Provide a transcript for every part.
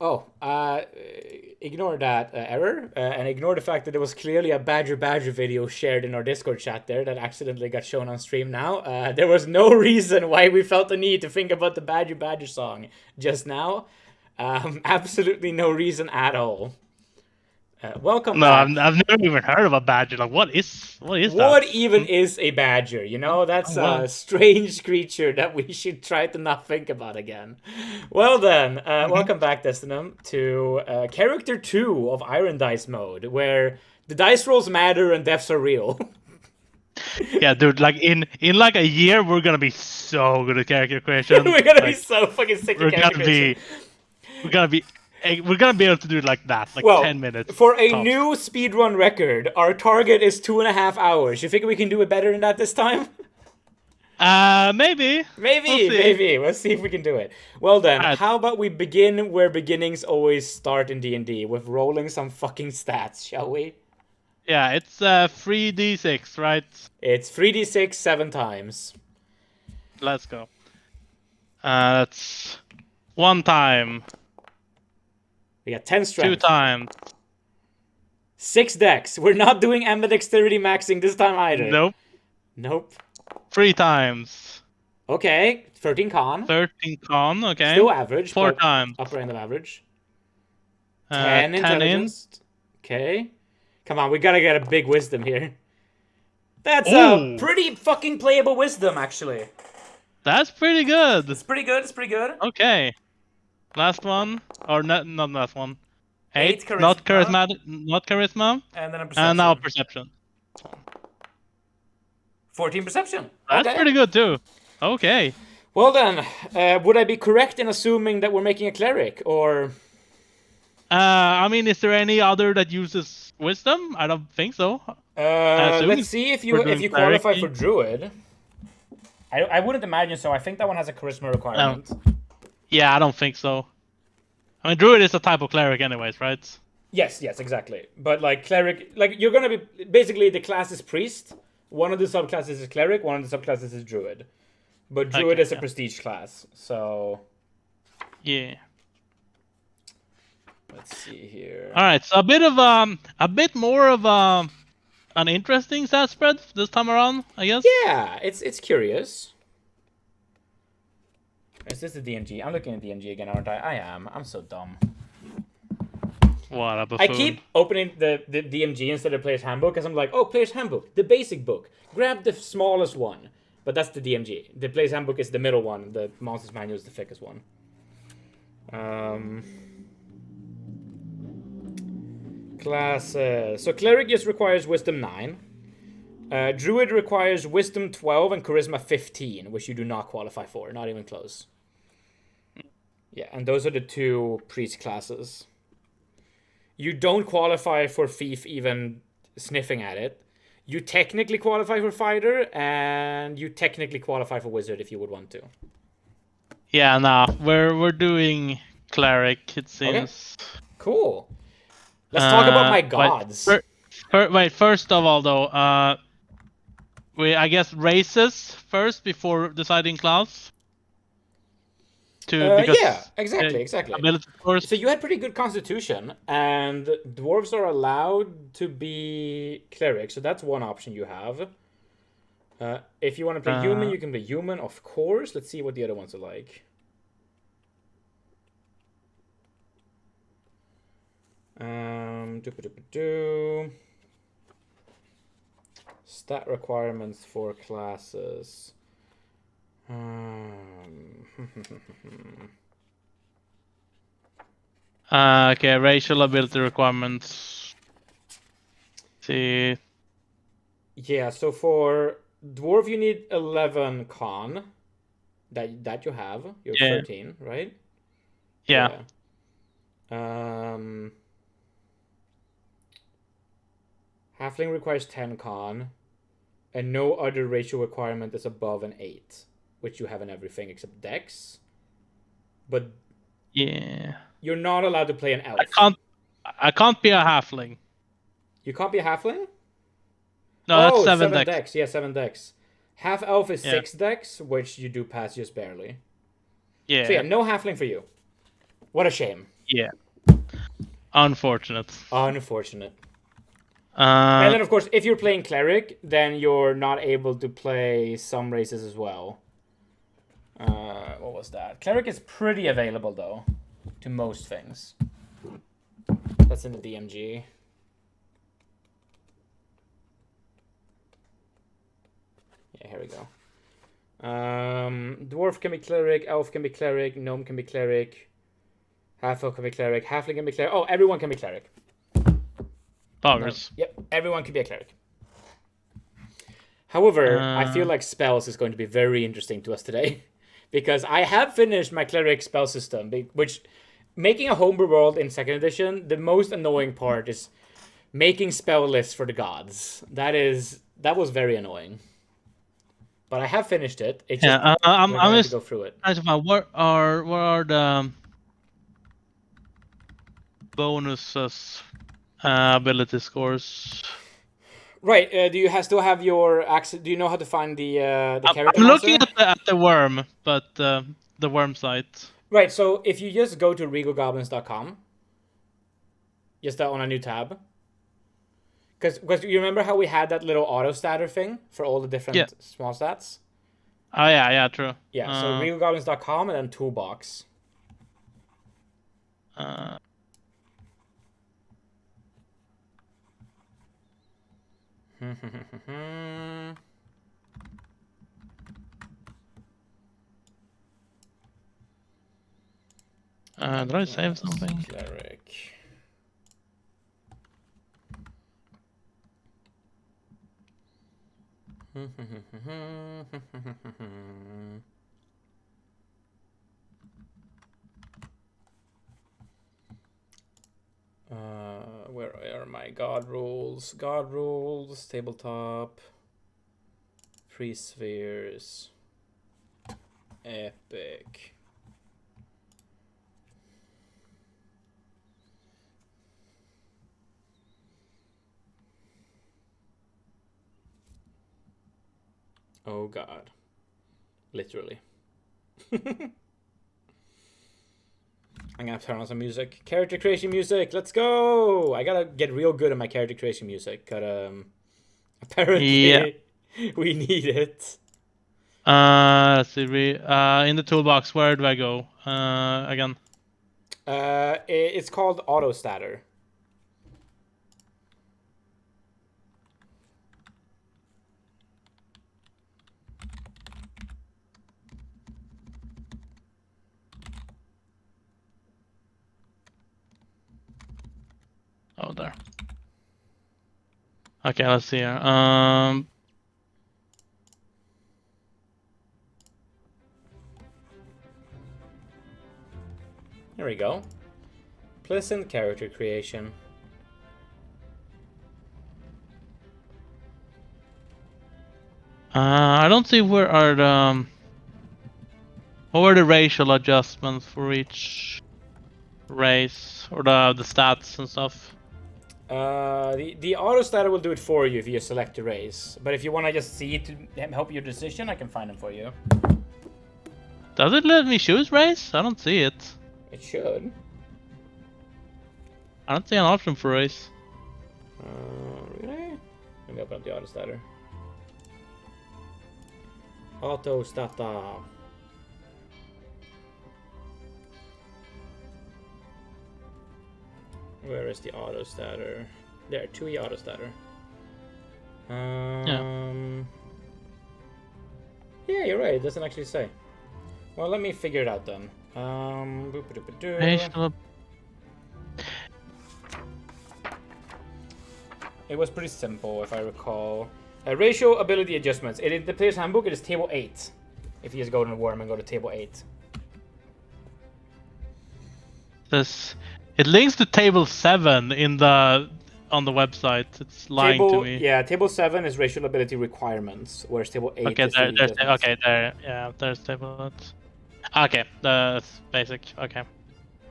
Ignore that error and ignore the fact that there was clearly a Badger video shared in our Discord chat there that accidentally got shown on stream now. There was no reason why we felt the need to think about the Badger song just now. Absolutely no reason at all. Welcome No, back. I've never even heard of a badger. Like, what is that? What even is a badger? You know, that's a strange creature that we should try to not think about again. Well then, welcome back, Destinum, to character 2 of Irondice mode, where the dice rolls matter and deaths are real. Yeah, dude. Like in like a year, we're gonna be so good at character creation. We're gonna be Like, so fucking sick we're of character gonna creation. we're gonna be able to do it like that, like Well, 10 minutes. for a tops. new speedrun record, our target is 2.5 hours. You think we can do it better than that this time? Maybe. Maybe. Let's see if we can do it. Well then, Alright. how about we begin where beginnings always start in D&D, with rolling some fucking stats, shall we? Yeah, it's 3d6, right? It's 3d6 7 times. Let's go. That's 1 time, We got 10 strength. 2 times. 6 dex. We're not doing ambidexterity maxing this time either. Nope. 3 times. Okay, 13 con. 13 con, okay. Still average. 4 but times. Upper end of average. 10 10 intelligence. Okay. Come on, we gotta get a big wisdom here. That's a pretty fucking playable wisdom, actually. That's pretty good. It's pretty good. Okay. Last one. Or not last one. 8. charisma. Not charisma. And then a perception. And now perception. 14 perception. That's Okay. pretty good too. Okay. Well then, would I be correct in assuming that we're making a cleric, or... I mean, is there any other that uses wisdom? I don't think so. let's see if you doing qualify cleric. for druid. I wouldn't imagine so. I think that one has a charisma requirement. Yeah, I don't think so. I mean, druid is a type of cleric anyways, right? Yes, exactly. But like cleric, like you're gonna be basically the class is priest. One of the subclasses is cleric. One of the subclasses is druid. But druid is a prestige class, so Yeah. let's see here. All right, so a bit more of an interesting stat spread this time around, I guess. Yeah, it's curious. Is this the DMG? I'm looking at DMG again, aren't I? I am. I'm so dumb. What a buffoon. I keep opening the DMG instead of Player's Handbook because I'm like, oh, Player's Handbook, the basic book. Grab the smallest one. But that's the DMG. The Player's Handbook is the middle one. The Monster's Manual is the thickest one. Classes. So Cleric just requires Wisdom 9. Druid requires Wisdom 12 and Charisma 15, which you do not qualify for. Not even close. Yeah, and those are the 2 priest classes. You don't qualify for Thief even sniffing at it. You technically qualify for Fighter, and you technically qualify for Wizard if you would want to. Yeah, nah, we're doing cleric, it seems. Okay. Cool. Let's talk about my gods. Wait, first of all though, I guess races first before deciding class. Yeah, exactly. Ability, of course. So you had pretty good constitution, and dwarves are allowed to be clerics, so that's one option you have. If you want to play human, you can play human, of course. Let's see what the other ones are like. Stat requirements for classes. Okay, racial ability requirements. See. Yeah, so for dwarf you need 11 con. That you have. You're 13, right? Yeah. Halfling requires 10 con, and no other racial requirement is above an 8, which you have in everything except Dex. But yeah, you're not allowed to play an elf. I can't be a halfling. You can't be a halfling? No, that's 7 dex. Yeah, 7 dex. Half elf is 6 dex, which you do pass just barely. Yeah. So yeah, no halfling for you. What a shame. Yeah. Unfortunate. Unfortunate. And then, of course, if you're playing cleric, then you're not able to play some races as well. What was that? Cleric is pretty available, though, to most things. That's in the DMG. Yeah, here we go. Dwarf can be cleric, elf can be cleric, gnome can be cleric, half-elf can be cleric, halfling can be cleric. Oh, everyone can be cleric. Powers. Yep, everyone can be a cleric. However, I feel like spells is going to be very interesting to us today. Because I have finished my cleric spell system, which, making a homebrew world in 2nd edition, the most annoying part is making spell lists for the gods. That was very annoying. But I have finished it. It's just I'm just to go through it. What are the bonuses, ability scores? Right. Do you still have your access? Do you know how to find the character? I'm looking at the worm, but the worm site. Right. So if you just go to regalgoblins.com, just on a new tab, because you remember how we had that little auto statter thing for all the different small stats. Oh yeah, true. Yeah. So regalgoblins.com and then toolbox. Did I save something? Cleric. Where are my god rules? God rules, tabletop, free spheres, epic. Oh god. Literally. I'm gonna turn on some music. Character creation music, let's go! I gotta get real good at my character creation music. Apparently we need it. Let's see. In the toolbox, where do I go? Again. It's called auto statter. Oh, there. Okay, let's see here. There we go. Pleasant character creation. I don't see where are the what were the racial adjustments for each race or the stats and stuff. The auto statter will do it for you if you select a race. But if you want to just see it to help your decision, I can find them for you. Does it let me choose race? I don't see it. It should. I don't see an option for race. Really? Let me open up the auto statter. Auto statter. Where is the auto statter? There, 2E auto statter. Yeah, you're right. It doesn't actually say. Well, let me figure it out then. It was pretty simple, if I recall. Ratio ability adjustments. In the player's handbook, it is table 8. If you just go to the worm and go to table 8. It links to table 7 on the website. It's lying to me. Yeah, table 7 is racial ability requirements, whereas table 8 is there's table 8. Okay, that's basic. Okay.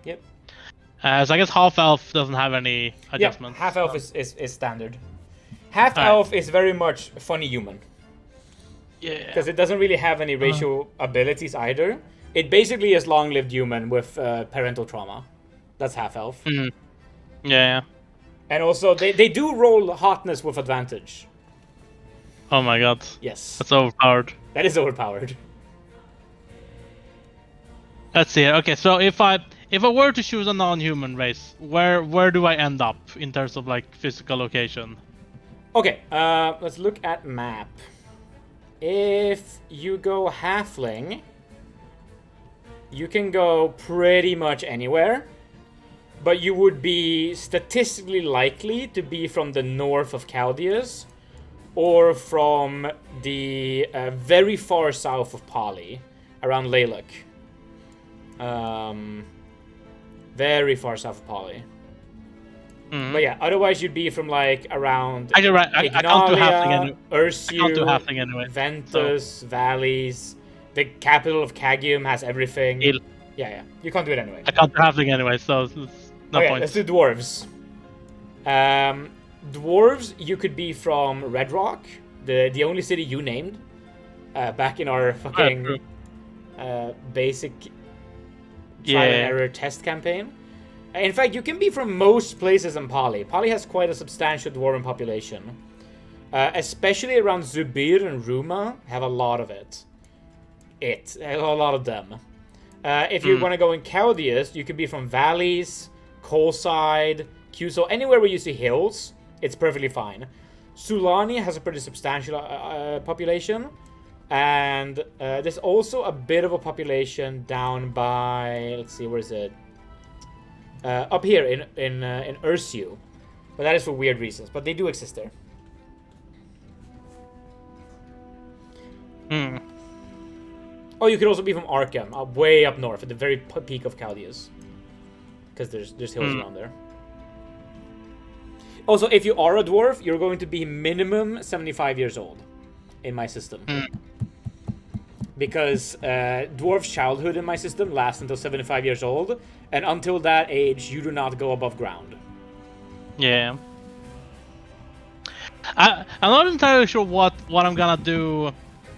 Yep. So I guess half elf doesn't have any adjustments. Yeah, half elf is standard. Half elf is very much funny human. Yeah. Because it doesn't really have any racial abilities either. It basically is long-lived human with parental trauma. That's half elf. Mm. Yeah. And also, they do roll hotness with advantage. Oh my god. Yes. That's overpowered. That is overpowered. Let's see. Okay, so if I were to choose a non-human race, where do I end up in terms of like physical location? Okay, let's look at map. If you go halfling, you can go pretty much anywhere, but you would be statistically likely to be from the north of Chaldeus or from the very far south of Pali, around Lalek. Very far south of Pali. Mm-hmm. But yeah, otherwise you'd be from like around I can't do halfling anyway. Ursu, I can't do halfling anyway. Ventus, Valleys. The capital of Cagium has everything. Il. Yeah, you can't do it anyway. I can't do halfling anyway, so it's no point. Let's do dwarves. Dwarves, you could be from Red Rock, the only city you named, back in our fucking basic trial and error test campaign. In fact, you can be from most places in Pali. Pali has quite a substantial dwarven population. Especially around Zubir and Ruma, have a lot of it. A lot of them. If you want to go in Chaldeus, you could be from valleys, Coalside, Cuso, anywhere where you see hills, it's perfectly fine. Sulani has a pretty substantial population. And there's also a bit of a population down by, let's see, where is it? Up here in Ursu, but that is for weird reasons. But they do exist there. Oh, you could also be from Arkham, way up north, at the very peak of Chaldeus, because there's hills around there. Also, if you are a dwarf, you're going to be minimum 75 years old in my system. Because dwarf's childhood in my system lasts until 75 years old, and until that age, you do not go above ground. Yeah. I'm not entirely sure what I'm gonna do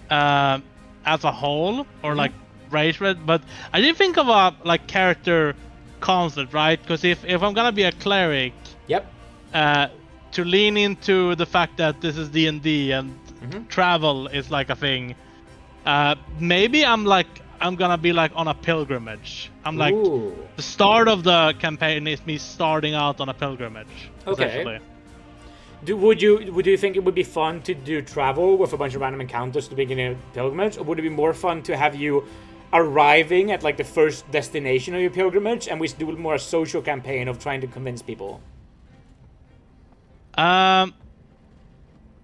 as a whole, or like race red, but I did think of a like character concept, right? Because if I'm gonna be a cleric, yep, to lean into the fact that this is D&D and travel is like a thing. Maybe I'm gonna be like on a pilgrimage. I'm like, the start of the campaign is me starting out on a pilgrimage. Okay. Would you think it would be fun to do travel with a bunch of random encounters to begin a pilgrimage, or would it be more fun to have you arriving at like the first destination of your pilgrimage, and we do more a social campaign of trying to convince people?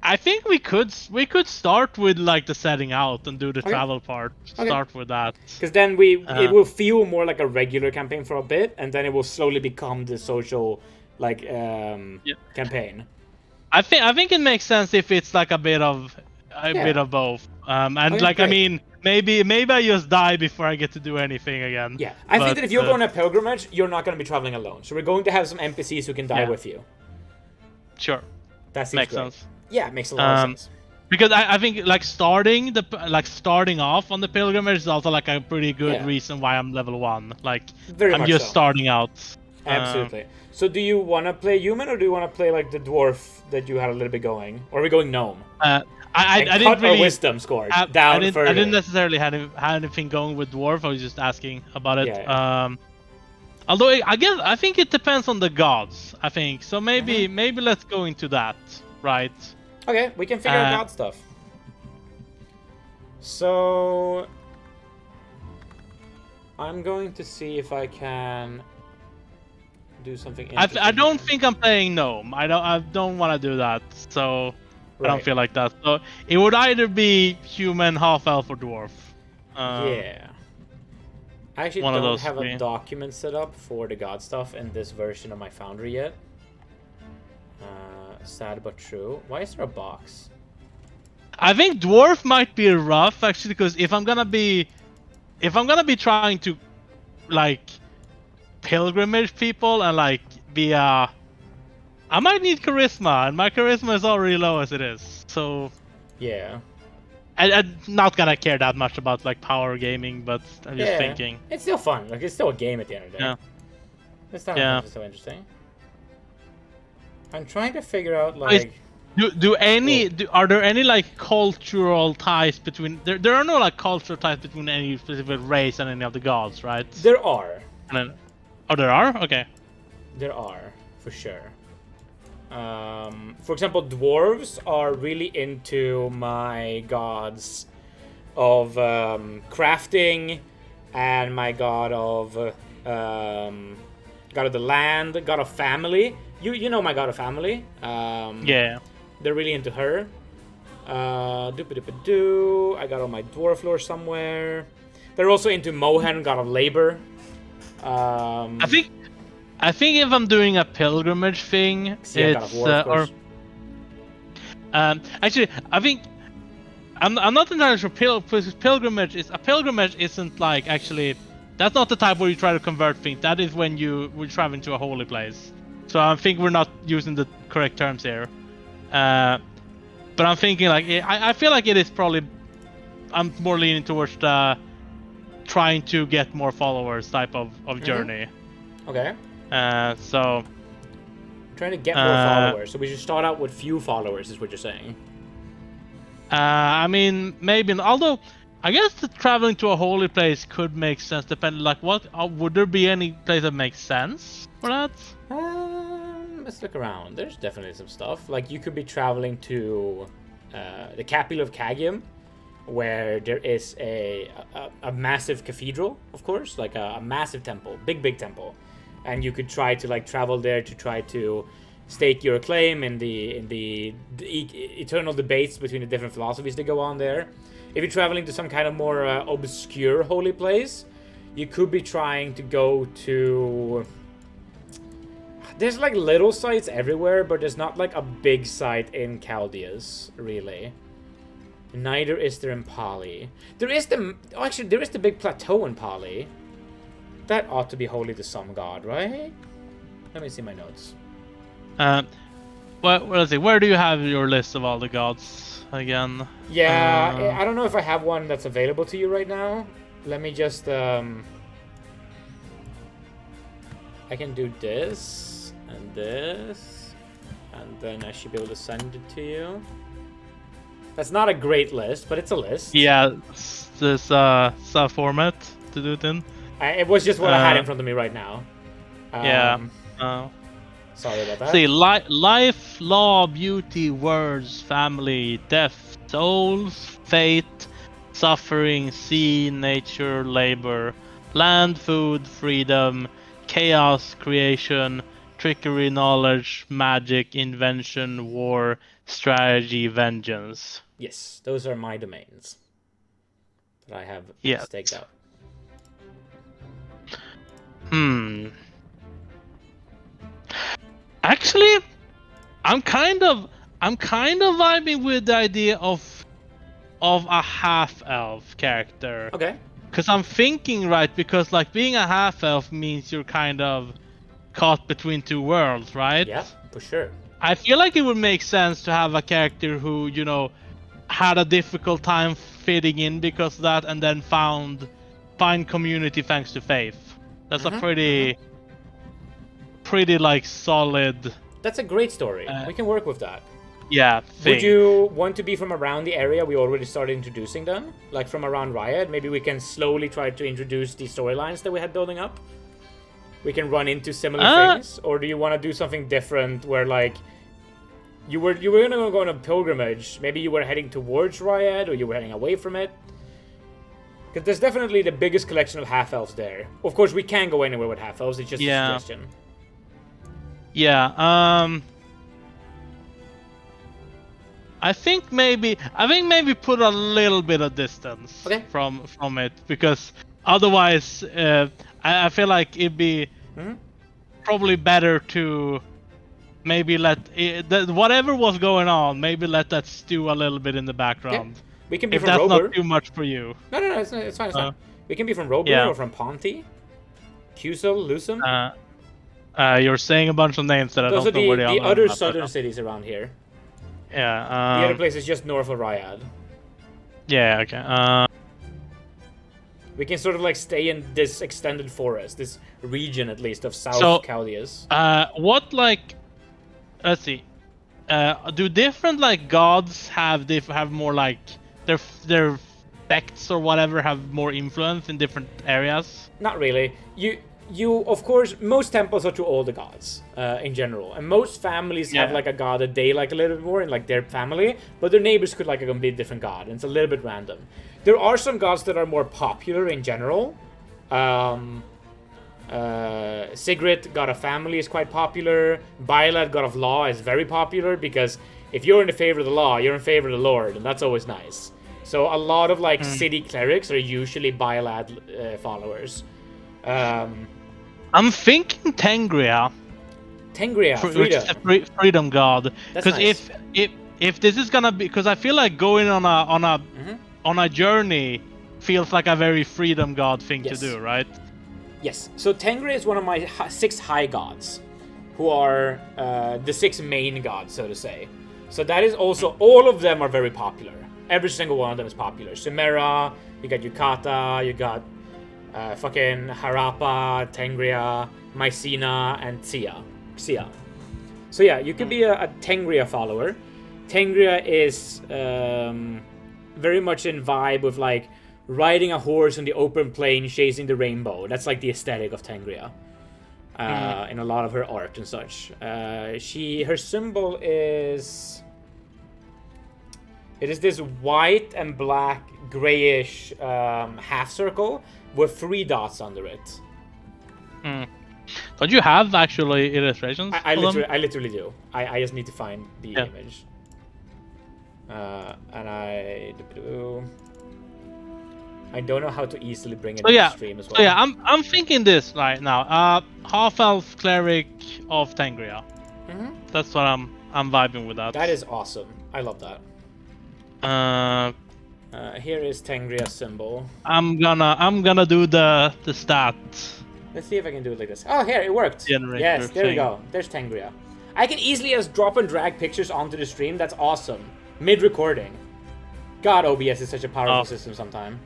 I think we could start with like the setting out and do the travel part. Start with that. Because then it will feel more like a regular campaign for a bit, and then it will slowly become the social campaign. I think it makes sense if it's like a bit of both. Great. I mean, maybe I just die before I get to do anything again. Yeah, I think that if you're going on a pilgrimage, you're not going to be traveling alone. So we're going to have some NPCs who can die with you. Sure. That makes great. sense. Yeah, it makes a lot of sense. Because I think like starting off on the pilgrimage is also like a pretty good reason why I'm level 1. Like I'm just starting out. Absolutely. So do you want to play human, or do you want to play like the dwarf that you had a little bit going, or are we going gnome? I didn't really wisdom score down further. I didn't necessarily have anything going with dwarf. I was just asking about it. Although I think it depends on the gods. I think so. Maybe let's go into that, right? Okay, we can figure out god stuff. So I'm going to see if I can do something interesting. I don't think I'm playing gnome. I don't want to do that. So I don't feel like that. So it would either be human, half elf, or dwarf. Yeah. I actually don't have a document set up for the god stuff in this version of my Foundry yet. Sad but true. Why is there a box? I think dwarf might be rough actually, because if I'm gonna be trying to like pilgrimage people and like be I might need charisma, and my charisma is already low as it is. So yeah. I'm not gonna care that much about like power gaming, but I'm just thinking. It's still fun. Like it's still a game at the end of the day. This town Yeah. is so interesting. I'm trying to figure out like. Are there any like cultural ties between there are no like cultural ties between any specific race and any of the gods, right? There are. And then, there are? Okay. There are, for sure. For example, dwarves are really into my gods of crafting and my god of the land, god of family. You know my god of family. Yeah. They're really into her. Doop-a-doop-a-doo. I got on my dwarf lore somewhere. They're also into Mohan, god of labor. I think if I'm doing a pilgrimage thing, it's war, actually I think I'm not entirely sure. Pilgrimage isn't like actually. That's not the type where you try to convert things. That is when we're traveling to a holy place. So I think we're not using the correct terms here. But I'm thinking like I feel like it is probably. I'm more leaning towards the trying to get more followers type of journey. Okay. So. Trying to get more followers, so we should start out with few followers, is what you're saying. I mean, maybe. Although, I guess the traveling to a holy place could make sense. Depending, like, what would there be any place that makes sense for that? Let's look around. There's definitely some stuff. Like you could be traveling to the capital of Cagium, where there is a massive cathedral, of course, like a massive temple, big temple. And you could try to like travel there to try to stake your claim in the eternal debates between the different philosophies that go on there. If you're traveling to some kind of more obscure holy place, you could be trying to go to. There's like little sites everywhere, but there's not like a big site in Chaldeas, really. Neither is there in Pali. There is the big plateau in Pali. That ought to be holy to some god, right? Let me see my notes. Well, let's see. Where do you have your list of all the gods again? Yeah, I don't know if I have one that's available to you right now. Let me just I can do this and this, and then I should be able to send it to you. That's not a great list, but it's a list. Yeah, this format to do it in. It was just what I had in front of me right now. Sorry about that. See, life, law, beauty, words, family, death, souls, fate, suffering, sea, nature, labor, land, food, freedom, chaos, creation, trickery, knowledge, magic, invention, war, strategy, vengeance. Yes, those are my domains that I have staked out. Actually, I'm kind of vibing with the idea of a half-elf character. Okay. Because I'm thinking, right, because like being a half-elf means you're kind of caught between two worlds, right? Yeah, for sure. I feel like it would make sense to have a character who, you know, had a difficult time fitting in because of that, and then find community thanks to faith. That's a pretty like solid. That's a great story. We can work with that. Yeah. Would you want to be from around the area we already started introducing them? Like from around Riot? Maybe we can slowly try to introduce the storylines that we had building up? We can run into similar things? Or do you want to do something different where like you were going to go on a pilgrimage, maybe you were heading towards Riot or you were heading away from it? Because there's definitely the biggest collection of half-elves there. Of course, we can go anywhere with half-elves, it's just a suggestion. Yeah, I think maybe put a little bit of distance from it, because otherwise I feel like it'd be probably better to maybe let whatever was going on, maybe let that stew a little bit in the background. Okay. We can be if from that's Robur. Not too much for you. No, it's fine. We can be from Robur or from Ponti, Cusel, Lusum. You're saying a bunch of names that I don't know where they are. Those are the other southern cities around here. Yeah. The other place is just north of Riad. Yeah. Okay. We can sort of like stay in this extended forest, this region at least of South Chaldeas. What like? Let's see. Do different like gods have more like their sects or whatever have more influence in different areas? Not really. You of course, most temples are to all the gods in general, and most families have like a god that they like a little bit more in like their family, but their neighbors could like a completely different god, and it's a little bit random. There are some gods that are more popular in general. Sigrid, god of family, is quite popular. Bylad, god of law, is very popular because if you're in favor of the law, you're in favor of the lord, and that's always nice. So a lot of like city clerics are usually Bylad followers. I'm thinking Tengria. Tengria, freedom. Which is a freedom god. Because nice. if this is gonna be, because I feel like going on a journey feels like a very freedom god thing to do, right? Yes. So Tengria is one of my 6 high gods, who are the 6 main gods, so to say. So that is also, all of them are very popular. Every single one of them is popular. Sumera, you got Yukata, you got fucking Harappa, Tengria, Mycena, and Xia. So yeah, you could be a Tengria follower. Tengria is very much in vibe with like riding a horse on the open plain, chasing the rainbow. That's like the aesthetic of Tengria in a lot of her art and such. Her symbol is... It is this white and black grayish half circle with 3 dots under it. Don't you have actually illustrations? I literally do. I just need to find the image. And I don't know how to easily bring it into the stream as well. So yeah, I'm thinking this right now. Half-elf cleric of Tengria. That's what I'm vibing with that. That is awesome. I love that. Here is Tengria's symbol. I'm gonna do the stat. Let's see if I can do it like this. Oh, here, it worked. Generator yes, there thing. we go. There's Tengria. I can easily just drop and drag pictures onto the stream. That's awesome. Mid-recording. God, OBS is such a powerful system sometimes.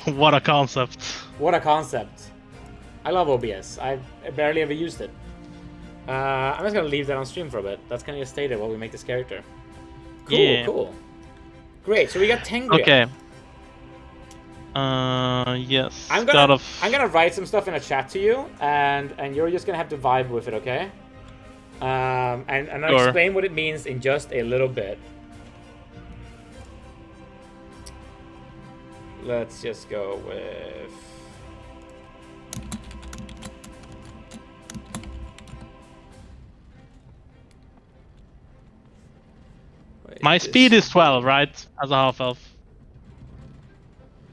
What a concept. What a concept. I love OBS. I barely ever used it. I'm just gonna leave that on stream for a bit. That's gonna get stated while we make this character. Cool, cool. Great, so we got Tengria. Okay. Yes. I'm gonna write some stuff in a chat to you, and you're just gonna have to vibe with it, okay? And I'll explain what it means in just a little bit. Let's just go with... My speed is 12, right? As a half-elf.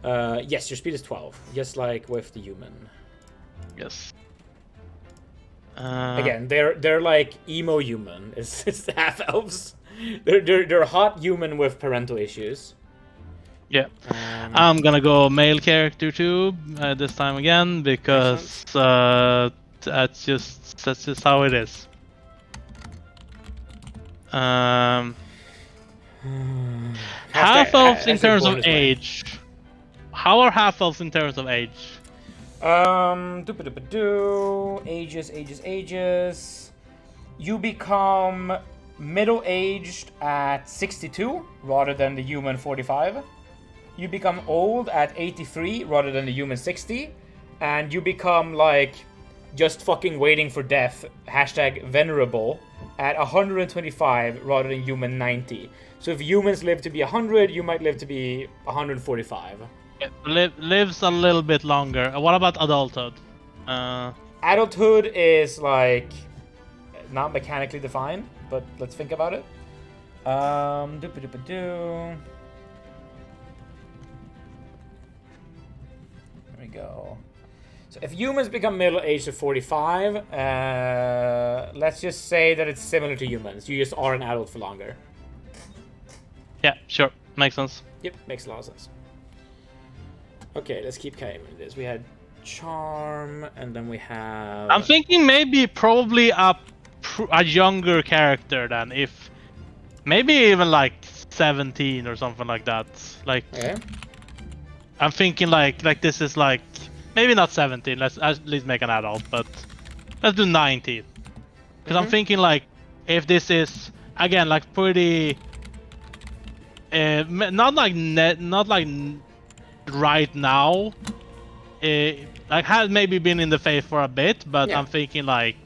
Yes, your speed is 12, just like with the human. Yes. Again, they're like emo human. It's half-elves. They're hot human with parental issues. Yeah. I'm gonna go male character too this time again because that's just how it is. Half-elves in terms of age. How are half-elves in terms of age? Ages. You become middle-aged at 62 rather than the human 45. You become old at 83 rather than the human 60. And you become like just fucking waiting for death, #venerable, at 125 rather than human 90. So if humans live to be 100, you might live to be 145. Lives a little bit longer. What about adulthood? Adulthood is like not mechanically defined, but let's think about it. There we go. So if humans become middle-aged at 45, let's just say that it's similar to humans. You just are an adult for longer. Yeah, sure. Makes sense. Yep, makes a lot of sense. Okay, let's keep carrying this. We had charm, and then we have... I'm thinking maybe probably a younger character than if... Maybe even like 17 or something like that. Like... Okay. I'm thinking like this is like maybe not 17. Let's at least make an adult, but let's do 19. Because I'm thinking like if this is again like pretty, not like right now. Like has maybe been in the faith for a bit, but Yeah. I'm thinking like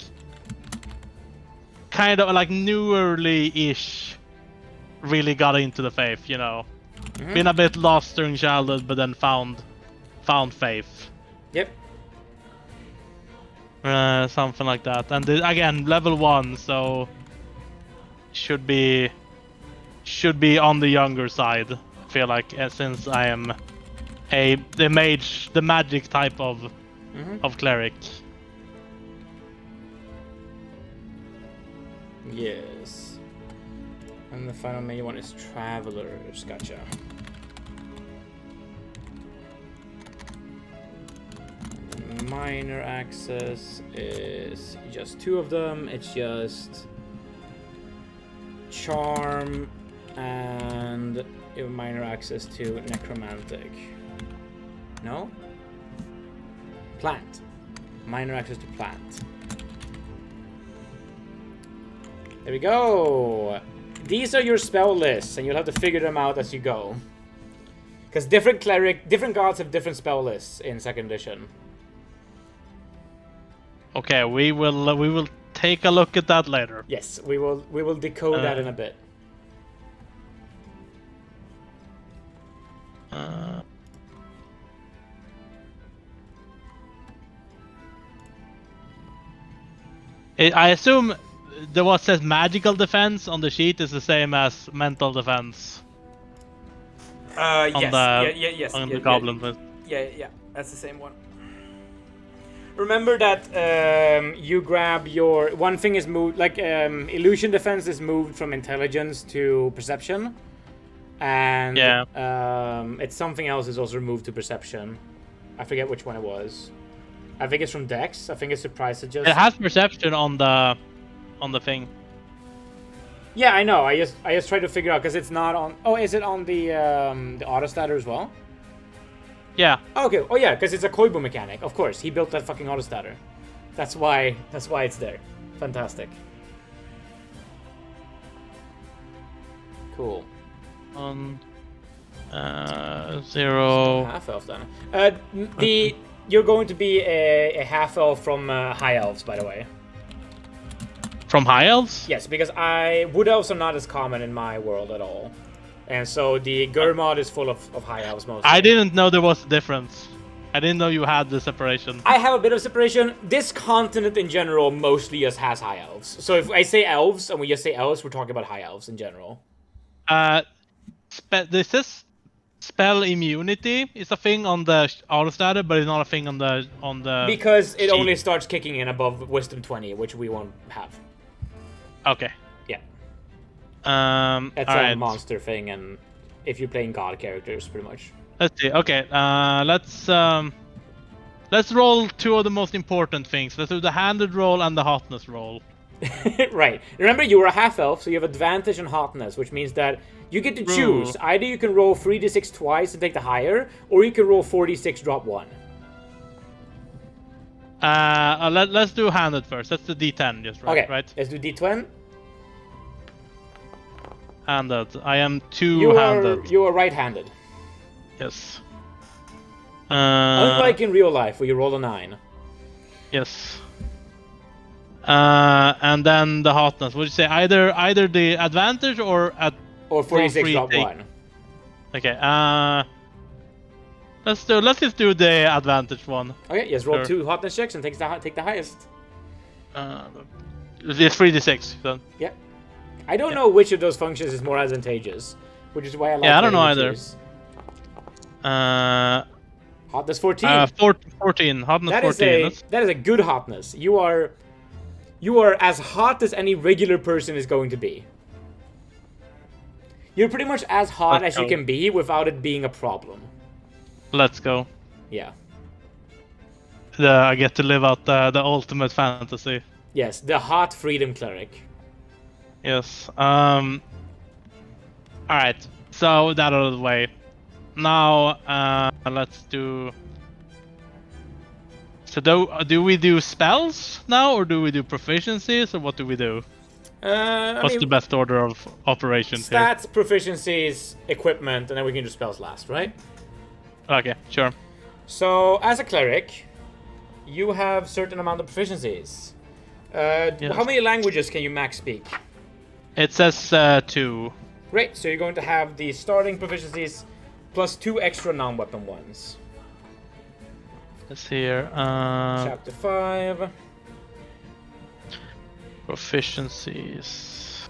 kind of like newerly-ish really got into the faith, you know. Been a bit lost during childhood, but then found faith. Yep. Something like that. And again, level 1, so should be on the younger side. I feel like since I am the magic type of cleric. Yes. And the final main one is Travelers. Gotcha. Minor access is just 2 of them. It's just Charm and minor access to Necromantic. No? Plant. Minor access to Plant. There we go. These are your spell lists, and you'll have to figure them out as you go. Because different gods have different spell lists in 2nd edition. Okay, we will take a look at that later. Yes, we will decode that in a bit. I assume what says magical defense on the sheet is the same as mental defense. Yes. On the goblin list. Yeah, that's the same one. Remember that you grab your... One thing is moved, like illusion defense is moved from intelligence to perception. And it's something else is also moved to perception. I forget which one it was. I think it's from Dex. I think it's surprise suggest. It has perception on the thing. Yeah, I know. I just try to figure out because it's not on... Oh, is it on the autostatter as well? Yeah. Okay. Oh yeah, because it's a Koibu mechanic. Of course, he built that fucking autostatter. That's why it's there. Fantastic. Cool. 0. Half elf then. You're going to be a half elf from high elves, by the way. From high elves? Yes, because wood elves are not as common in my world at all. And so the Gurmod is full of high elves mostly. I didn't know there was a difference. I didn't know you had the separation. I have a bit of separation. This continent in general mostly just has high elves. So if I say elves and we just say elves, we're talking about high elves in general. This is spell immunity is a thing on the autostatter, but it's not a thing on the because it sheet. only starts kicking in above Wisdom 20, which we won't have. Okay. Yeah. That's a monster thing, and if you're playing god characters, pretty much. Let's see. Okay. Let's roll 2 of the most important things. Let's do the handed roll and the hotness roll. Right. Remember, you are a half elf, so you have advantage on hotness, which means that you get to choose. Either you can roll 3d6 twice and take the higher, or you can roll 4d6, drop 1. Let's do handed first. That's the d10, just right. Okay. Right. Let's do d20. Handed. I am two-handed. You are right-handed. Yes. Unlike in real life, where you roll a 9. Yes. And then the hotness. Would you say either the advantage or 46 drop 1? Okay. Let's just do the advantage one. Okay. Yes. Roll 2 hotness checks and take the highest. It's 3d6 then. Yeah. I don't know which of those functions is more advantageous, which is why I like. Yeah, I don't know either. Hotness 14. 14. Hotness 14. That is a good hotness. You are as hot as any regular person is going to be. You're pretty much as hot as you can be without it being a problem. Let's go. Yeah. I get to live out the ultimate fantasy. Yes, the hot freedom cleric. Yes. Alright. So that out of the way. Now, Let's do. So do we do spells now, or do we do proficiencies, or what do we do? What's the best order of operations here? Stats, proficiencies, equipment, and then we can do spells last, right? Okay, sure. So, as a cleric, you have certain amount of proficiencies. Yes. How many languages can you max speak? It says 2. Great, so you're going to have the starting proficiencies plus 2 extra non-weapon ones. Let's see here. Chapter 5. Proficiencies.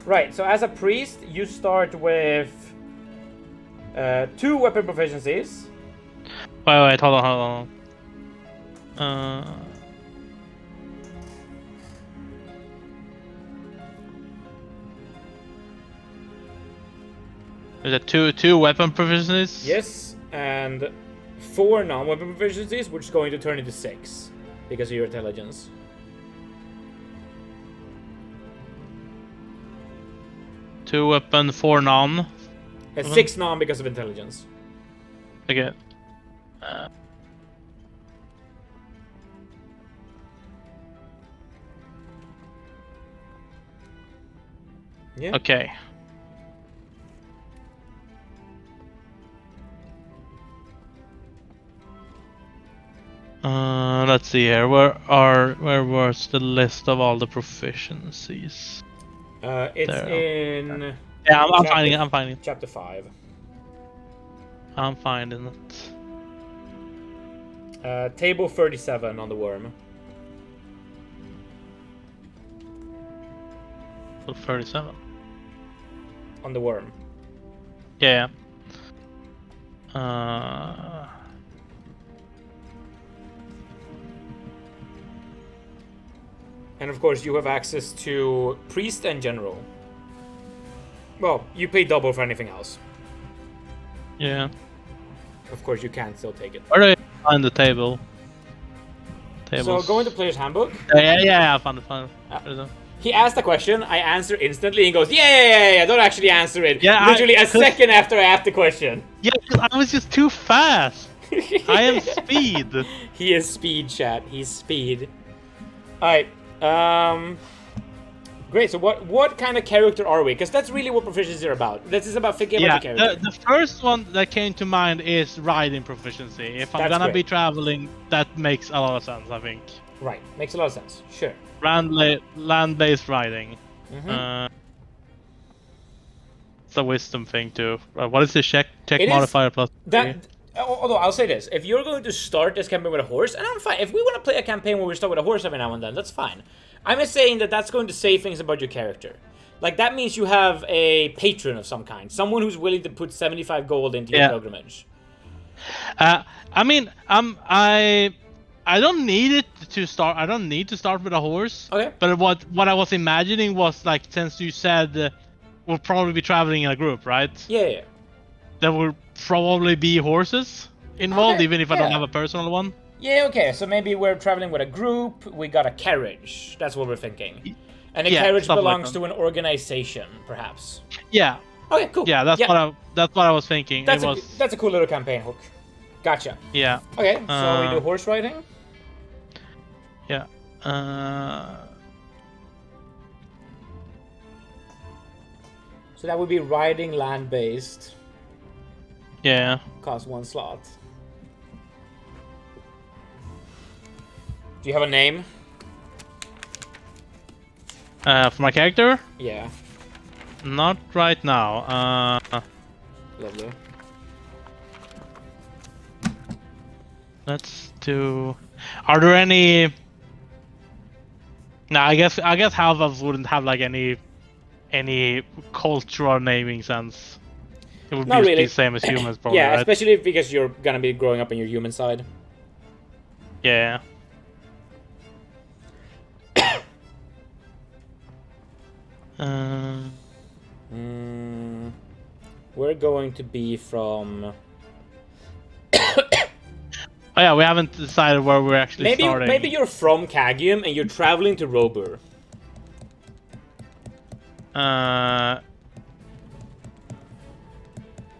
Right, so as a priest, you start with 2 weapon proficiencies. Wait, hold on. Is it two weapon proficiencies? Yes, and 4 non-weapon proficiencies, which is going to turn into 6 because of your intelligence. 2 weapon, 4 non. And 6 non because of intelligence. Okay. Yeah. Okay. Let's see here. Where was the list of all the proficiencies? It's There. in. Yeah, I'm finding it. I'm finding it. Chapter 5. I'm finding it. Table 37 on the worm. 37. On the worm. Yeah. And of course, you have access to priest and general. Well, you pay double for anything else. Yeah. Of course, you can still take it. Where do I find the table? So go into player's handbook. Yeah, I found it. He asked a question, I answer instantly, and he goes, yeah, don't actually answer it. Yeah, Literally a second after I asked the question. Yeah, because I was just too fast. I am speed. He is speed, chat. He's speed. Alright, great, so what kind of character are we? Because that's really what proficiency are about. This is about thinking about your character. The first one that came to mind is riding proficiency. If I'm gonna be traveling, that makes a lot of sense, I think. Right, makes a lot of sense. Sure. Land-based riding. Mm-hmm. It's a wisdom thing too. What is the check modifier plus? Although I'll say this, if you're going to start this campaign with a horse, and I'm fine. If we want to play a campaign where we start with a horse every now and then, that's fine. I'm just saying that that's going to say things about your character. Like, that means you have a patron of some kind. Someone who's willing to put 75 gold into your pilgrimage. I mean, I don't need it to start. I don't need to start with a horse. Okay. But what I was imagining was, like, since you said we'll probably be traveling in a group, right? Yeah. There will probably be horses involved, even if I don't have a personal one. Yeah, okay. So maybe we're traveling with a group. We got a carriage. That's what we're thinking. And a carriage belongs to an organization, perhaps. Yeah. Okay, cool. Yeah, that's what I was thinking. That's a cool little campaign hook. Gotcha. Yeah. Okay, so we do horse riding. Yeah. So that would be riding land-based. Yeah. Cost 1 slot. Do you have a name? For my character? Yeah. Not right now. Lovely. Let's do. Are there any? No, I guess half of us wouldn't have like any cultural naming sense. It would Not be really. the same as humans, probably. Yeah, right? especially because you're gonna be growing up on your human side. Yeah. We're going to be from. Oh yeah, we haven't decided where we're actually starting. Maybe you're from Cagium and you're traveling to Robur.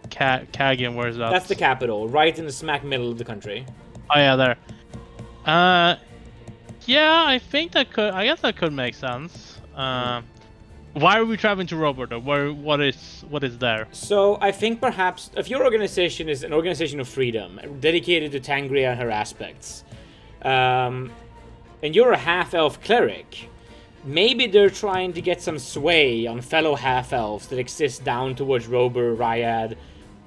Cagium, where's that? That's the capital, right in the smack middle of the country. Oh yeah, there. Yeah, I think that could. I guess that could make sense. Why are we traveling to Robur though? What is there? So I think perhaps if your organization is an organization of freedom, dedicated to Tangria and her aspects, and you're a half-elf cleric, maybe they're trying to get some sway on fellow half-elves that exist down towards Robur, Ryad,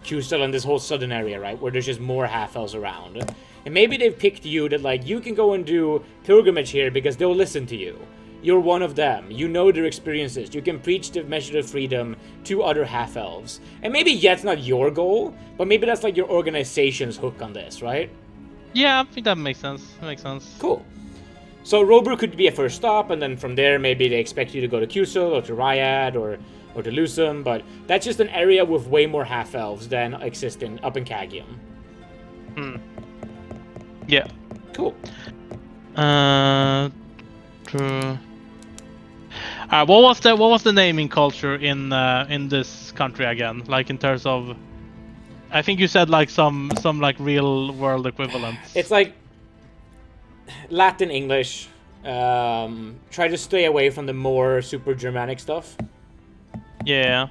Kusel, and this whole southern area, right, where there's just more half-elves around. And maybe they've picked you that, like, you can go and do pilgrimage here because they'll listen to you. You're one of them. You know their experiences. You can preach the message of freedom to other half-elves. And maybe that's not your goal, but maybe that's like your organization's hook on this, right? Yeah, I think that makes sense. Cool. So Robur could be a first stop, and then from there maybe they expect you to go to Kusel or to Ryad or to Lusum, but that's just an area with way more half-elves than existing up in Cagium. Yeah. Cool. True. What was the naming culture in this country again? Like in terms of, I think you said like some like real world equivalents. It's like Latin English. Try to stay away from the more super Germanic stuff. Yeah.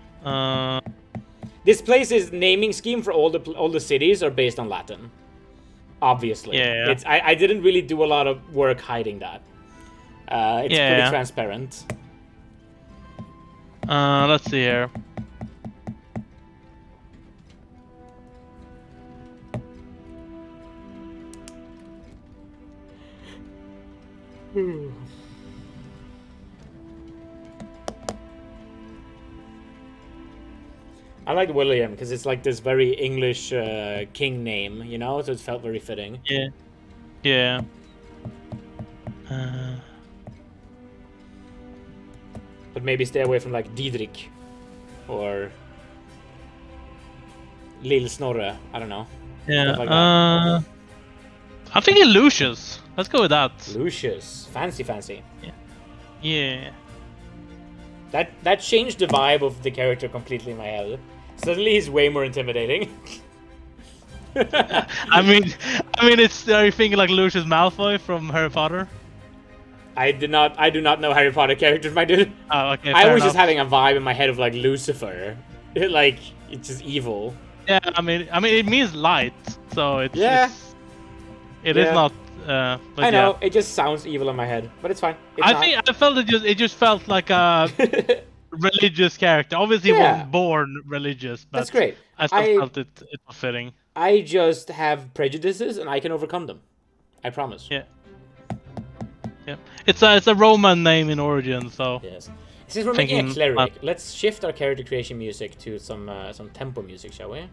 This place's naming scheme for all the cities are based on Latin. Obviously. Yeah. I didn't really do a lot of work hiding that. It's pretty transparent. Let's see here. I like William because it's like this very English king name, you know, so it felt very fitting. Yeah. But maybe stay away from like Diedrich or Lil Snorre. I don't know. Yeah. Like I'm thinking Lucius. Let's go with that. Lucius, fancy. Yeah. That changed the vibe of the character completely in my head. Suddenly he's way more intimidating. I mean, it's are you thinking like Lucius Malfoy from Harry Potter? I do not know Harry Potter characters, my dude. Oh, okay. I was enough. just having a vibe in my head of like Lucifer, like it's just evil. Yeah, I mean, it means light, so it's it is not. But I know it just sounds evil in my head, but it's fine. I felt it just felt like a religious character. Obviously, he wasn't born religious, but that's great. I still felt it was fitting. I just have prejudices, and I can overcome them. I promise. Yeah. It's a Roman name in origin, so. Yes. Since we're making a cleric, let's shift our character creation music to some tempo music, shall we?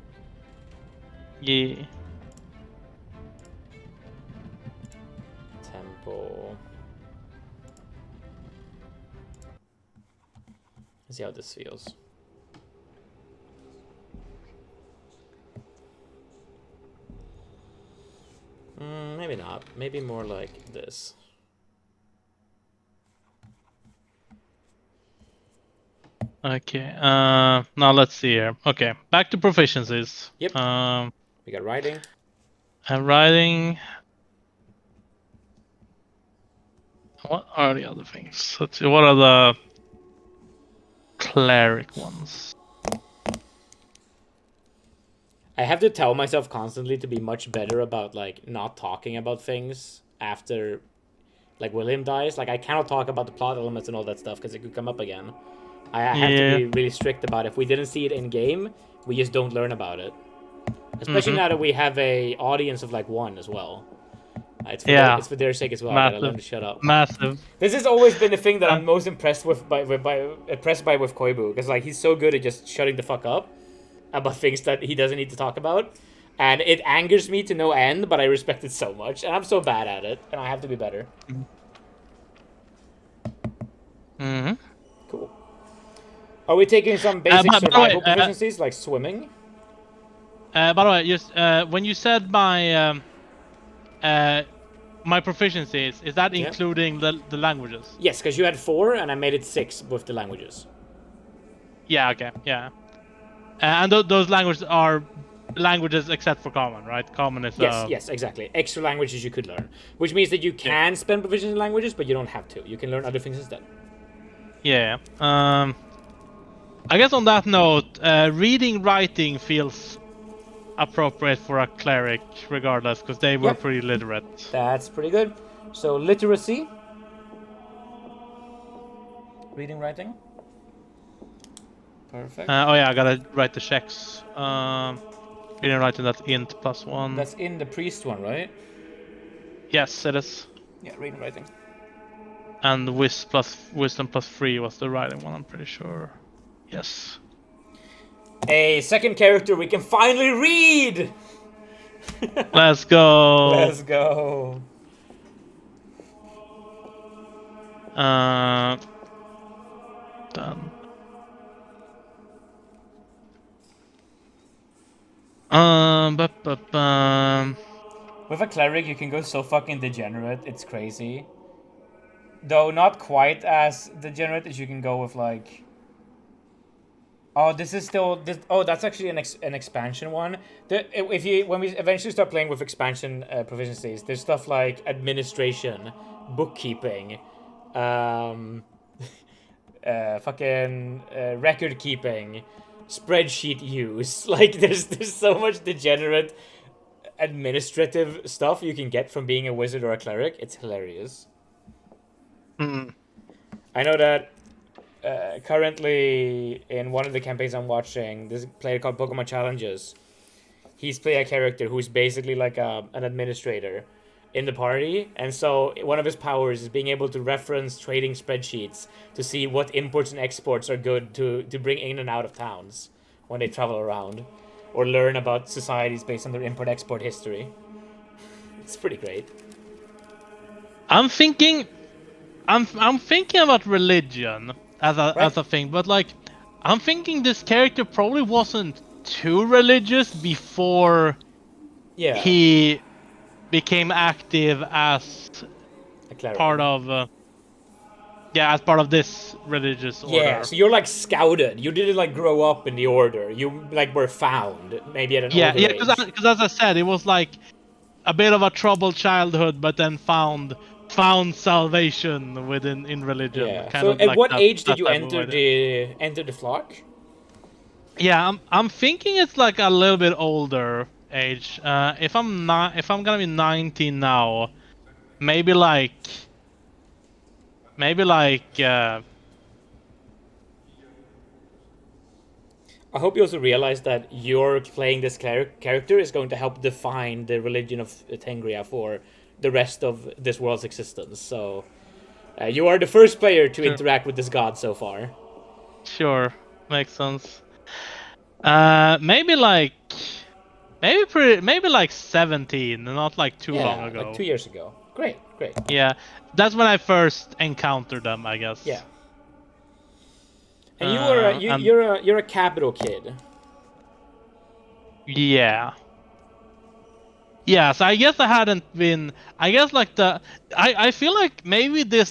Yeah. Tempo. Let's see how this feels. Maybe not. Maybe more like this. Okay. Now let's see here. Okay, back to proficiencies. Yep. We got riding. Riding. What are the other things? Let's see. What are the cleric ones? I have to tell myself constantly to be much better about like not talking about things after like William dies. Like I cannot talk about the plot elements and all that stuff because it could come up again. I have to be really strict about it. If we didn't see it in game, we just don't learn about it. Especially now that we have a audience of like one as well. It's for their sake as well. I gotta learn to shut up. Massive. This has always been the thing that I'm most impressed with with Koibu, because like he's so good at just shutting the fuck up about things that he doesn't need to talk about, and it angers me to no end. But I respect it so much, and I'm so bad at it, and I have to be better. Cool. Are we taking some basic survival proficiencies like swimming? By the way, just when you said my my proficiency is that including the languages? Yes, because you had 4 and I made it 6 with the languages. Yeah. Okay. Yeah. And those languages are languages except for common, right? Common is Yes, exactly. Extra languages you could learn, which means that you can spend proficiency in languages, but you don't have to. You can learn other things instead. Yeah. I guess on that note, reading, writing feels appropriate for a cleric, regardless, because they were pretty literate. That's pretty good. So literacy, reading, writing. Perfect. Oh yeah, I gotta write the checks. Reading, writing, that's int +1. That's in the priest one, right? Yes, it is. Yeah, reading, writing. And wisdom +3 was the writing one, I'm pretty sure. Yes. A second character we can finally read! Let's go! Let's go! Done. With a cleric, you can go so fucking degenerate, it's crazy. Though not quite as degenerate as you can go with, like... Oh, this is still... Oh, that's actually an expansion one. When we eventually start playing with expansion proficiencies, there's stuff like administration, bookkeeping, record keeping, spreadsheet use. Like, there's so much degenerate administrative stuff you can get from being a wizard or a cleric. It's hilarious. I know that currently in one of the campaigns I'm watching, there's a player called Pokemon Challenges. He's playing a character who's basically like an administrator in the party, and so one of his powers is being able to reference trading spreadsheets to see what imports and exports are good to bring in and out of towns when they travel around, or learn about societies based on their import-export history. It's pretty great. I'm thinking about religion as a thing, but like I'm thinking this character probably wasn't too religious before he became active as part of as part of this religious order. Yeah, so you're like scouted. You didn't like grow up in the order. You like were found maybe at an older age. Because as I said, it was like a bit of a troubled childhood, but then found salvation in religion. Yeah. Kind so of at like what that, age did that you enter the flock? Yeah, I'm thinking it's like a little bit older age. If I'm gonna be 19 now, maybe like I hope you also realize that you're playing this character is going to help define the religion of Tengria for the rest of this world's existence. So you are the first player to interact with this god so far. Sure, makes sense. Maybe like 17, not like too long ago. Like 2 years ago. Great. Yeah, that's when I first encountered them, I guess. Yeah. And you're a capital kid. Yeah. Yeah, so I guess I hadn't been. I guess like I feel like maybe this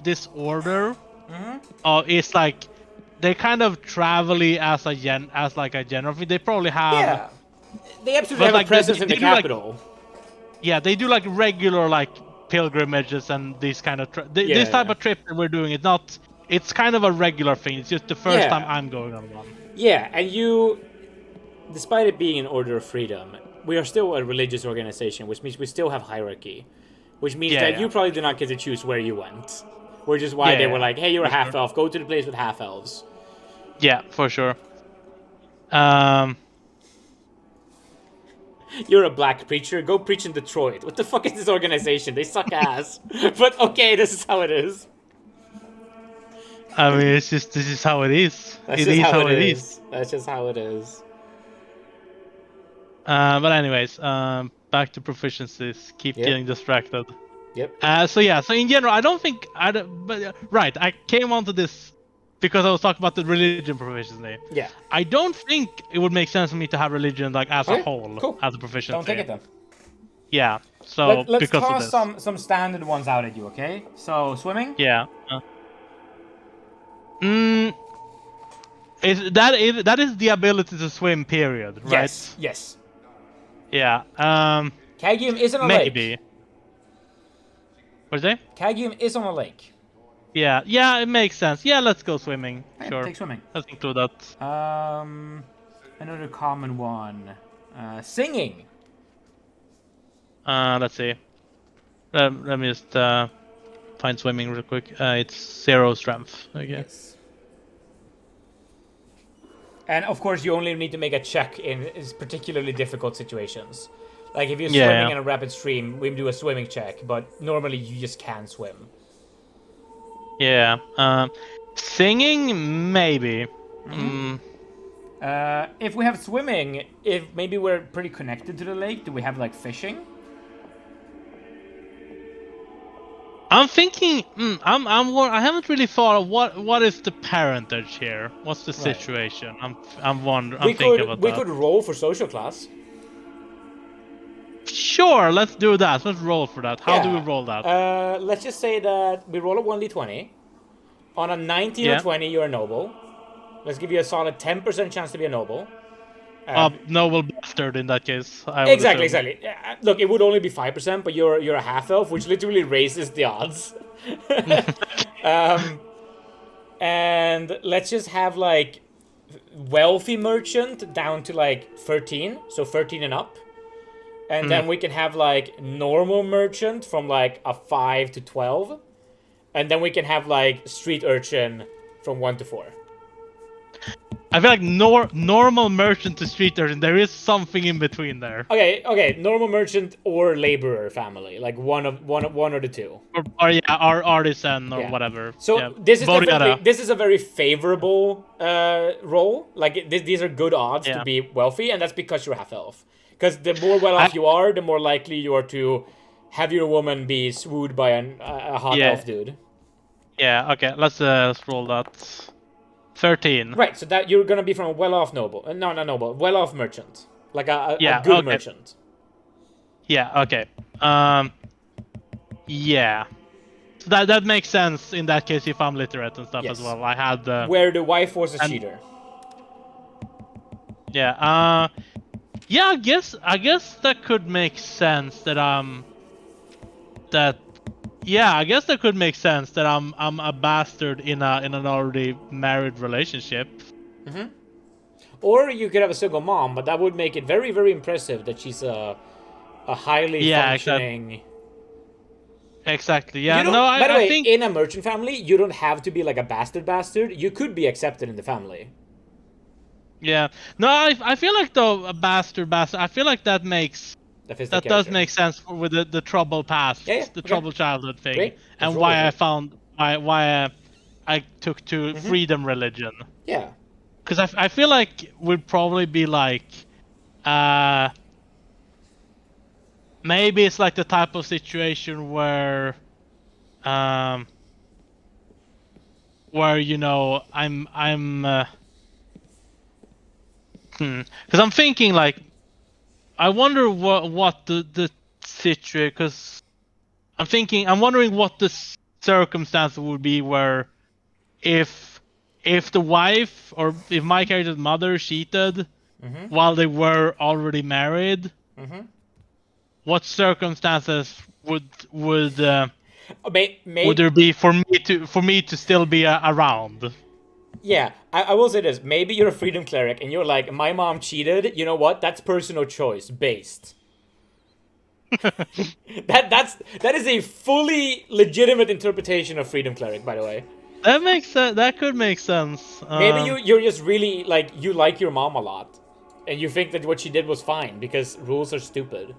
this order, is like they're kind of travel-y as a general. They probably have. Yeah. They absolutely have a presence in the capital. They do like regular like pilgrimages and these kind of this type of trip that we're doing. It's kind of a regular thing. It's just the first time I'm going on one. Yeah, and you, despite it being an order of freedom, we are still a religious organization, which means we still have hierarchy. Which means that you probably did not get to choose where you went. Which is why they were like, hey, you're a half-elf, go to the place with half-elves. Yeah, for sure. You're a black preacher, go preach in Detroit. What the fuck is this organization? They suck ass. But okay, this is how it is. I mean, this is how it is. That's just how it is. That's just how it is. But anyways, back to proficiencies. Keep getting distracted. Yep. So in general, I don't think I came onto this because I was talking about the religion proficiency. Yeah. I don't think it would make sense for me to have religion like as a whole as a proficiency. Don't take it then. Yeah. So Let's because of toss this. some standard ones out at you, okay? So swimming. Yeah. Mm, that is the ability to swim, period, right? Yes. Yes. Yeah. Cagium is on a lake. Maybe. What's that? Cagium is on a lake. Yeah. Yeah, it makes sense. Yeah, let's go swimming. Okay, Sure. take swimming. Let's include that. Another common one. Singing. Let's see. Let me just find swimming real quick. It's 0 strength. Okay. Yes. And of course, you only need to make a check in particularly difficult situations. Like if you're swimming in a rapid stream, we do a swimming check, but normally you just can't swim. Yeah. Singing, maybe. If we have swimming, if maybe we're pretty connected to the lake, do we have like fishing? I'm thinking. I haven't really thought of what is the parentage here. What's the situation? I'm wondering. I'm thinking about that. We could roll for social class. Sure, let's do that. Let's roll for that. How do we roll that? Let's just say that we roll a 1d20. On a 19 or 20, you're a noble. Let's give you a solid 10% chance to be a noble. Noble bastard in that case. Exactly. Look, it would only be 5%, but you're a half elf, which literally raises the odds. And let's just have like wealthy merchant down to like 13, so 13 and up. And then we can have like normal merchant from like a 5 to 12. And then we can have like street urchin from 1 to 4. I feel like normal merchant to street urchin, there is something in between there. Okay, normal merchant or laborer family, like one or the two. Or artisan or whatever. So this is a very favorable role. Like these are good odds to be wealthy, and that's because you're half elf. Because the more well off you are, the more likely you are to have your woman be swooed by a hot elf dude. Yeah. Okay. Let's roll that. 13. Right, so that you're gonna be from a well-off noble. No, not noble. Well-off merchant. Like a good merchant. Yeah, okay. Yeah. So that makes sense in that case if I'm literate and stuff as well. I had where the wife was a cheater. Yeah, yeah, I guess that could make sense that I guess that could make sense that I'm a bastard in an already married relationship. Mm-hmm. Or you could have a single mom, but that would make it very, very impressive that she's a highly functioning. Exactly. Yeah. By the way, think in a merchant family, you don't have to be like a bastard. You could be accepted in the family. Yeah. No, I feel like though a bastard. I feel like that makes. That does make sense with the troubled past, the troubled childhood thing, Great. And why I found why I took to freedom religion. Yeah, because I feel like we'd probably be like, maybe it's like the type of situation where you know I'm because I'm thinking like. I wonder what the situation, because I'm wondering what the circumstance would be where if the wife or if my character's mother cheated while they were already married, what circumstances would there be for me to still be around? Yeah, I will say this. Maybe you're a freedom cleric and you're like, my mom cheated. You know what? That's personal choice based. that is a fully legitimate interpretation of freedom cleric, by the way. That makes sense. That could make sense. Maybe you're just really like you like your mom a lot, and you think that what she did was fine because rules are stupid.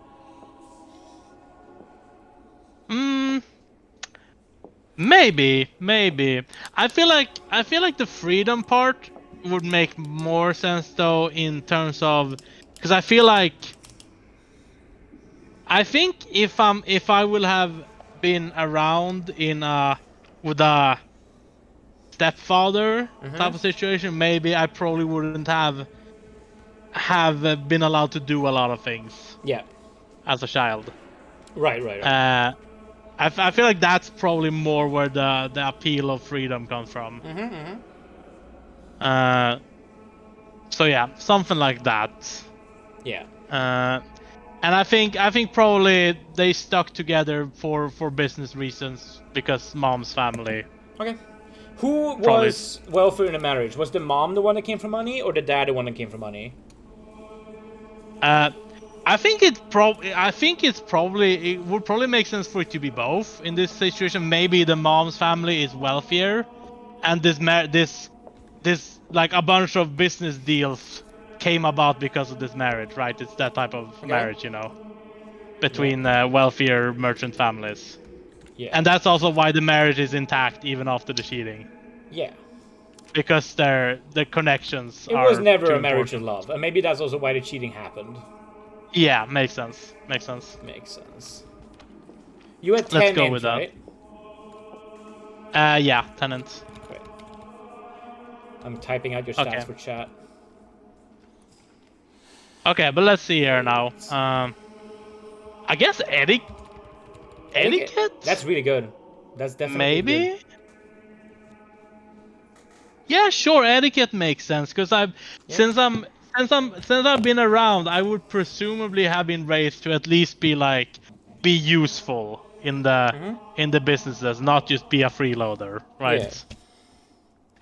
Maybe. I feel like the freedom part would make more sense though in terms of because I think if I will have been around with a stepfather type of situation, maybe I probably wouldn't have been allowed to do a lot of things. Yeah. As a child. Right. I feel like that's probably more where the appeal of freedom comes from. So yeah, something like that. Yeah. And I think probably they stuck together for business reasons because mom's family. Okay. Who Probably. was welfare in a marriage? Was the mom the one that came for money, or the dad the one that came for money? I think it would probably make sense for it to be both in this situation. Maybe the mom's family is wealthier, and this like a bunch of business deals came about because of this marriage, right? It's that type of Okay. marriage, between wealthier merchant families, Yeah. and that's also why the marriage is intact even after the cheating, Yeah. because the connections It was are never too a marriage of important. love, and maybe that's also why the cheating happened. Yeah, makes sense. Makes sense. Makes sense. You had Let's go tenant, with that. right? Yeah, tenant. Okay. I'm typing out your stats Okay. for chat. Okay, but let's see here now. I guess etiquette? That's really good. That's definitely good. Maybe? Yeah, sure, etiquette makes sense because since I've been around, I would presumably have been raised to at least be useful in the businesses, not just be a freeloader, right? Yeah.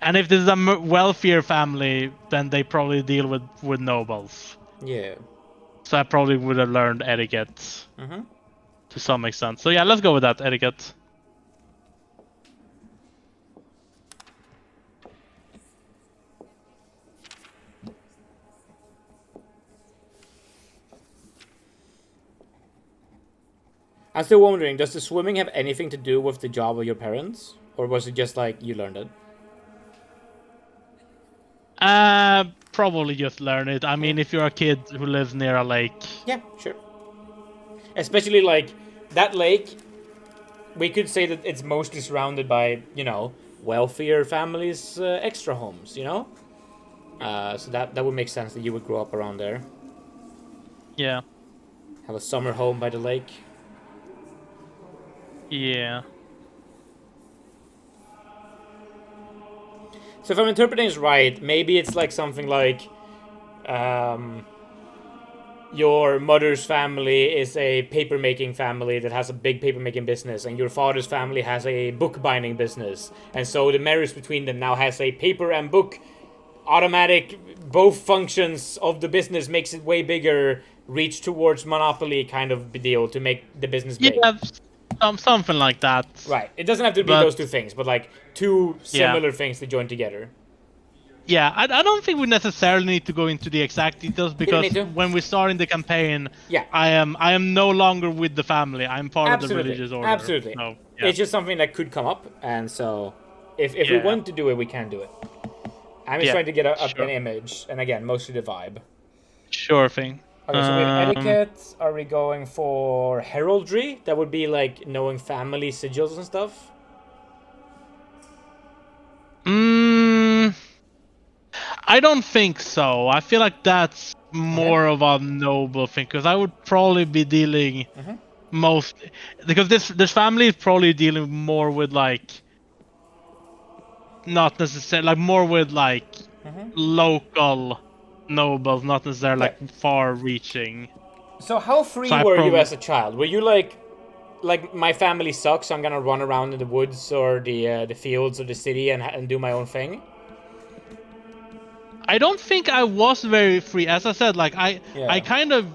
And if this is a wealthier family, then they probably deal with nobles. Yeah. So I probably would have learned etiquette to some extent. So yeah, let's go with that, etiquette. I'm still wondering, does the swimming have anything to do with the job of your parents? Or was it just like you learned it? Probably just learn it. I mean, if you're a kid who lives near a lake. Yeah, sure. Especially like that lake, we could say that it's mostly surrounded by, wealthier families' extra homes, So that would make sense that you would grow up around there. Yeah. Have a summer home by the lake. Yeah. So if I'm interpreting this right, maybe it's like something like your mother's family is a paper-making family that has a big paper-making business, and your father's family has a book-binding business. And so the marriage between them now has a paper and book automatic, both functions of the business makes it way bigger, reach towards monopoly kind of deal to make the business big. Yeah, something like that. Right. It doesn't have to be those two things, but like two similar things that join together. Yeah, I don't think we necessarily need to go into the exact details because when we start in the campaign, I am no longer with the family. I'm part of the religious order. Absolutely. So, It's just something that could come up, and so if we want to do it, we can do it. I'm just trying to get an image, and again, mostly the vibe. Sure thing. Okay, so with etiquette, are we going for heraldry? That would be like knowing family sigils and stuff? I don't think so. I feel like that's more of a noble thing because I would probably be dealing most because this family is probably dealing more with not necessarily more with local nobles, not necessarily far-reaching. So how free were you as a child? Were you like my family sucks, so I'm gonna run around in the woods or the fields or the city and do my own thing? I don't think I was very free. As I said, I kind of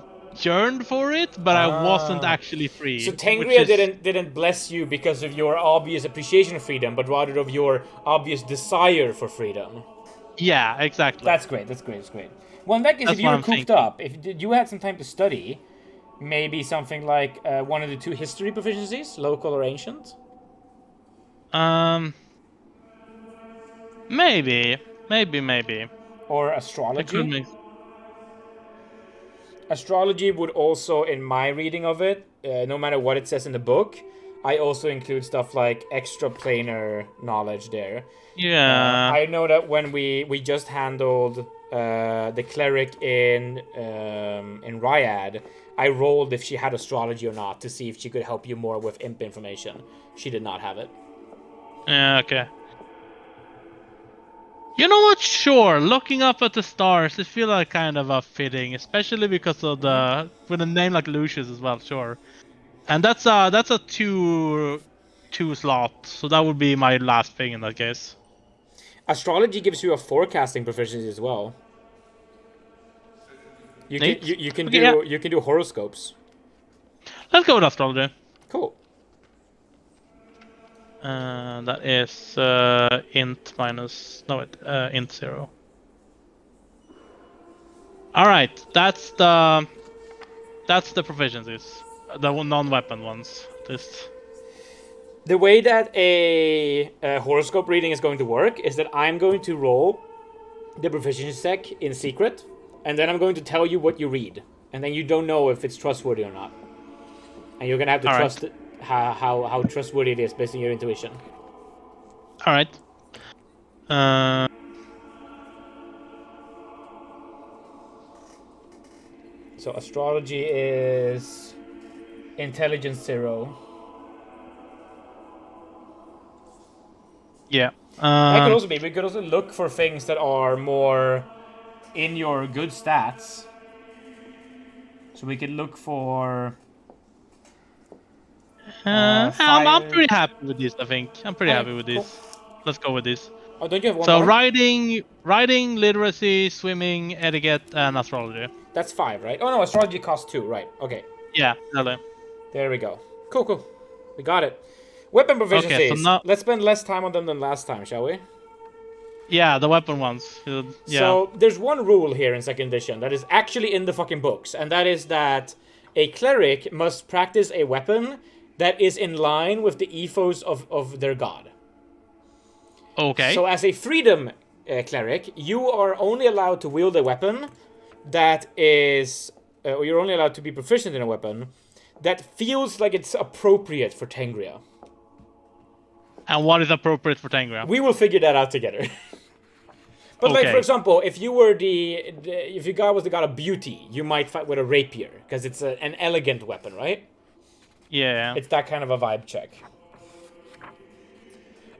yearned for it, but I wasn't actually free. So Tengria didn't bless you because of your obvious appreciation of freedom, but rather of your obvious desire for freedom. Yeah, exactly. That's great. Well, in that case, if you were cooped up, if you had some time to study, maybe something like one of the two history proficiencies, local or ancient? Maybe. Or astrology? Astrology would also, in my reading of it, no matter what it says in the book, I also include stuff like extraplanar knowledge there. Yeah. I know that when we just handled the cleric in Ryad, I rolled if she had astrology or not to see if she could help you more with imp information. She did not have it. Yeah, okay. You know what? Sure. Looking up at the stars, it feels like kind of a fitting, especially because of with a name like Lucius as well. Sure. And that's a two slot, so that would be my last thing in that case. Astrology gives you a forecasting proficiency as well. You can Neat. you can Okay, yeah. you can do horoscopes. Let's go with astrology. Cool. That is int minus int 0. All right, that's the proficiencies, the non-weapon ones. The way that a horoscope reading is going to work is that I'm going to roll the proficiency check in secret, and then I'm going to tell you what you read, and then you don't know if it's trustworthy or not, and you're gonna have to trust it, how trustworthy it is based on your intuition. All right. So astrology is intelligence 0. Yeah. That could also be. We could also look for things that are more in your good stats. So we could look for. I'm pretty happy with this. I think I'm pretty happy with this. Cool. Let's go with this. Oh, don't you have one So more? writing, literacy, swimming, etiquette, and astrology. That's 5, right? Oh no, astrology costs 2, right? Okay. Yeah, totally. There we go. Cool. We got it. Weapon proficiencies. Okay, so now, let's spend less time on them than last time, shall we? Yeah, the weapon ones. Yeah. So there's one rule here in 2nd edition that is actually in the fucking books, and that is that a cleric must practice a weapon that is in line with the ethos of their god. Okay. So as a freedom cleric, you are only allowed to wield a weapon that is, or you're only allowed to be proficient in a weapon that feels like it's appropriate for Tengria. And what is appropriate for Tengria? We will figure that out together. But like, for example, if you were if your god was the god of beauty, you might fight with a rapier because it's an elegant weapon, right? Yeah. It's that kind of a vibe check.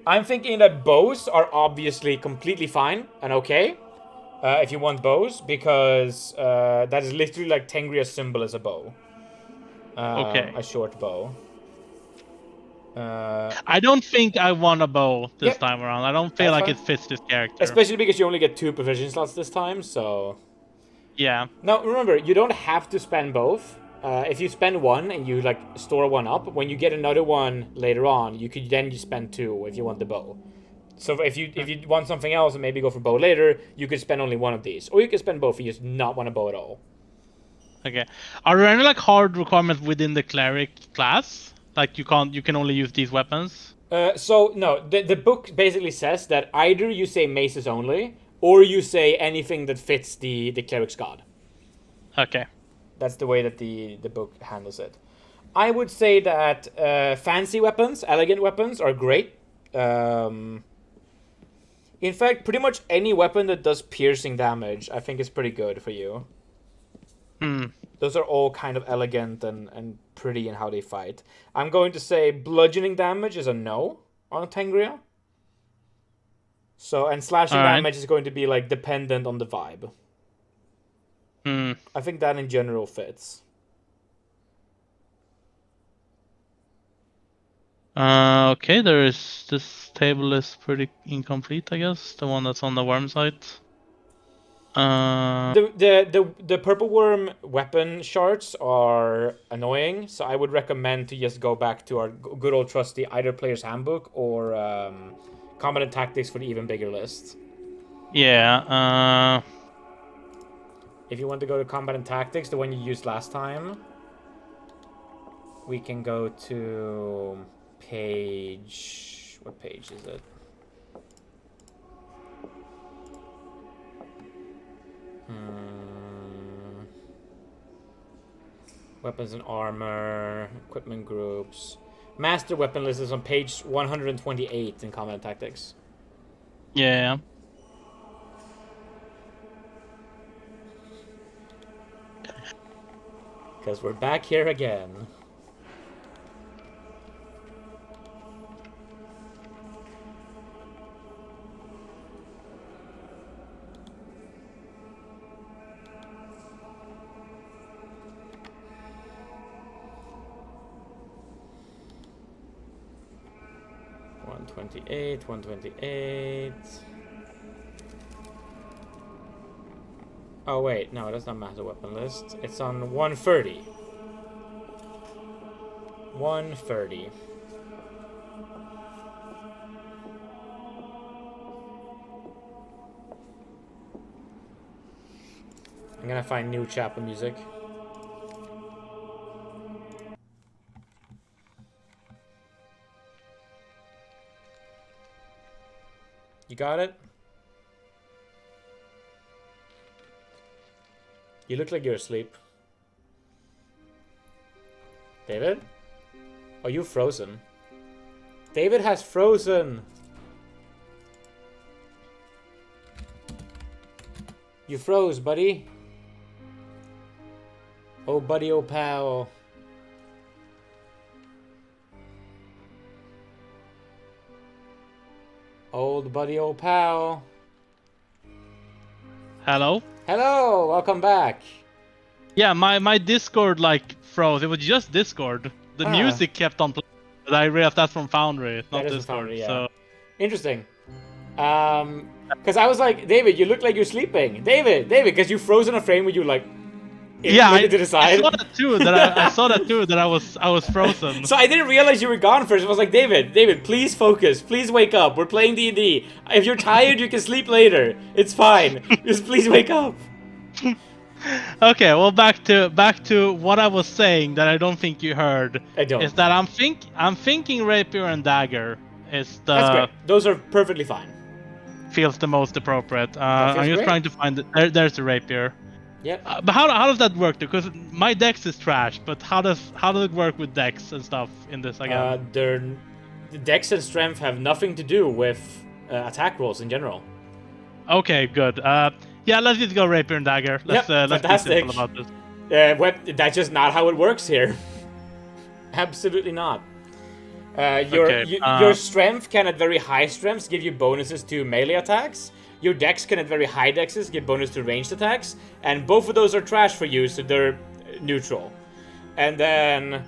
I'm thinking that bows are obviously completely fine and okay if you want bows, because that is literally like Tengria's symbol as a bow. A short bow. I don't think I want a bow this time around. I don't feel like it fits this character. Especially because you only get 2 provision slots this time, so... Yeah. Now, remember, you don't have to spend both. If you spend one and you like store one up, when you get another one later on, you could then spend 2 if you want the bow. So if you want something else and maybe go for bow later, you could spend only one of these, or you could spend both if you just not want a bow at all. Okay. Are there any like hard requirements within the cleric class? Like you can only use these weapons? So no, the book basically says that either you say maces only, or you say anything that fits the cleric's god. Okay. That's the way that the book handles it. I would say that fancy weapons, elegant weapons, are great. In fact, pretty much any weapon that does piercing damage, I think is pretty good for you. Those are all kind of elegant and pretty in how they fight. I'm going to say bludgeoning damage is a no on Tengria. So, and slashing damage is going to be like dependent on the vibe. I think that in general fits. Okay, this table is pretty incomplete, I guess. The one that's on the worm site. The purple worm weapon shards are annoying, so I would recommend to just go back to our good old trusty either player's handbook or competent tactics for the even bigger list. Yeah. If you want to go to competent tactics, the one you used last time, we can go to page. What page is it? Weapons and armor, equipment groups. Master weapon list is on page 128 in combat tactics. Yeah. Because we're back here again. $128, $128. Oh wait, no, that's not master weapon list. It's on 130. 130. I'm gonna find new chapel music. You got it? You look like you're asleep. David? Are you frozen? David has frozen! You froze, buddy. Oh, buddy, oh, pal. Old buddy, old pal. Hello? Hello, welcome back. Yeah, my Discord like froze. It was just Discord. The music kept on playing, but I realized that's from Foundry, not Discord. Foundry, yeah. So interesting. Because I was like, David, you look like you're sleeping. David, because you froze in a frame where you like. Yeah, I to the side. I saw that too. I saw that too. That I was frozen. So I didn't realize you were gone first. I was like, David, please focus. Please wake up. We're playing D&D. If you're tired, you can sleep later. It's fine. Just please wake up. Okay, well back to what I was saying that I don't think you heard. I don't. Is that I'm thinking rapier and dagger is the. That's great. Those are perfectly fine. Feels the most appropriate. I'm just trying to find it. There's the rapier. Yep. But how does that work? Because my dex is trash. But how does it work with dex and stuff in this again? The dex and strength have nothing to do with attack rolls in general. Okay, good. Yeah, let's just go rapier and dagger. Let's be simple about this. That's just not how it works here. Absolutely not. Your strength can at very high strengths give you bonuses to melee attacks. Your dex can at very high dexes give bonus to ranged attacks, and both of those are trash for you, so they're neutral. And then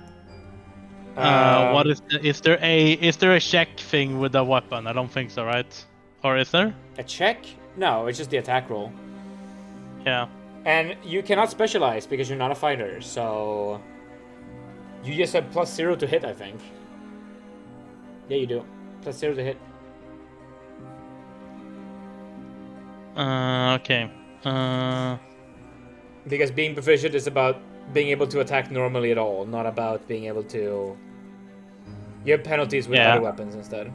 what is there a check thing with the weapon? I don't think so, right? Or is there? A check? No, it's just the attack roll. Yeah. And you cannot specialize because you're not a fighter, so you just have +0 to hit, I think. Yeah, you do. +0 to hit. Okay. Because being proficient is about being able to attack normally at all, not about being able to. You have penalties with other weapons instead.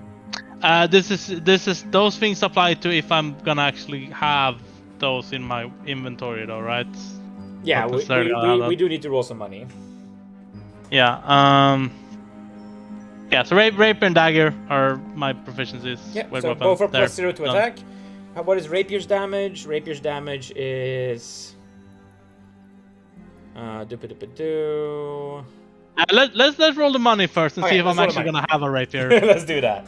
This is those things apply to if I'm gonna actually have those in my inventory, though, right? Yeah, we do need to roll some money. Yeah. Yeah. So rapier and dagger are my proficiencies. Yeah. So both are +0 to attack. What is rapier's damage? Rapier's damage is. Let's roll the money first and see if I'm actually gonna have a rapier. Let's do that.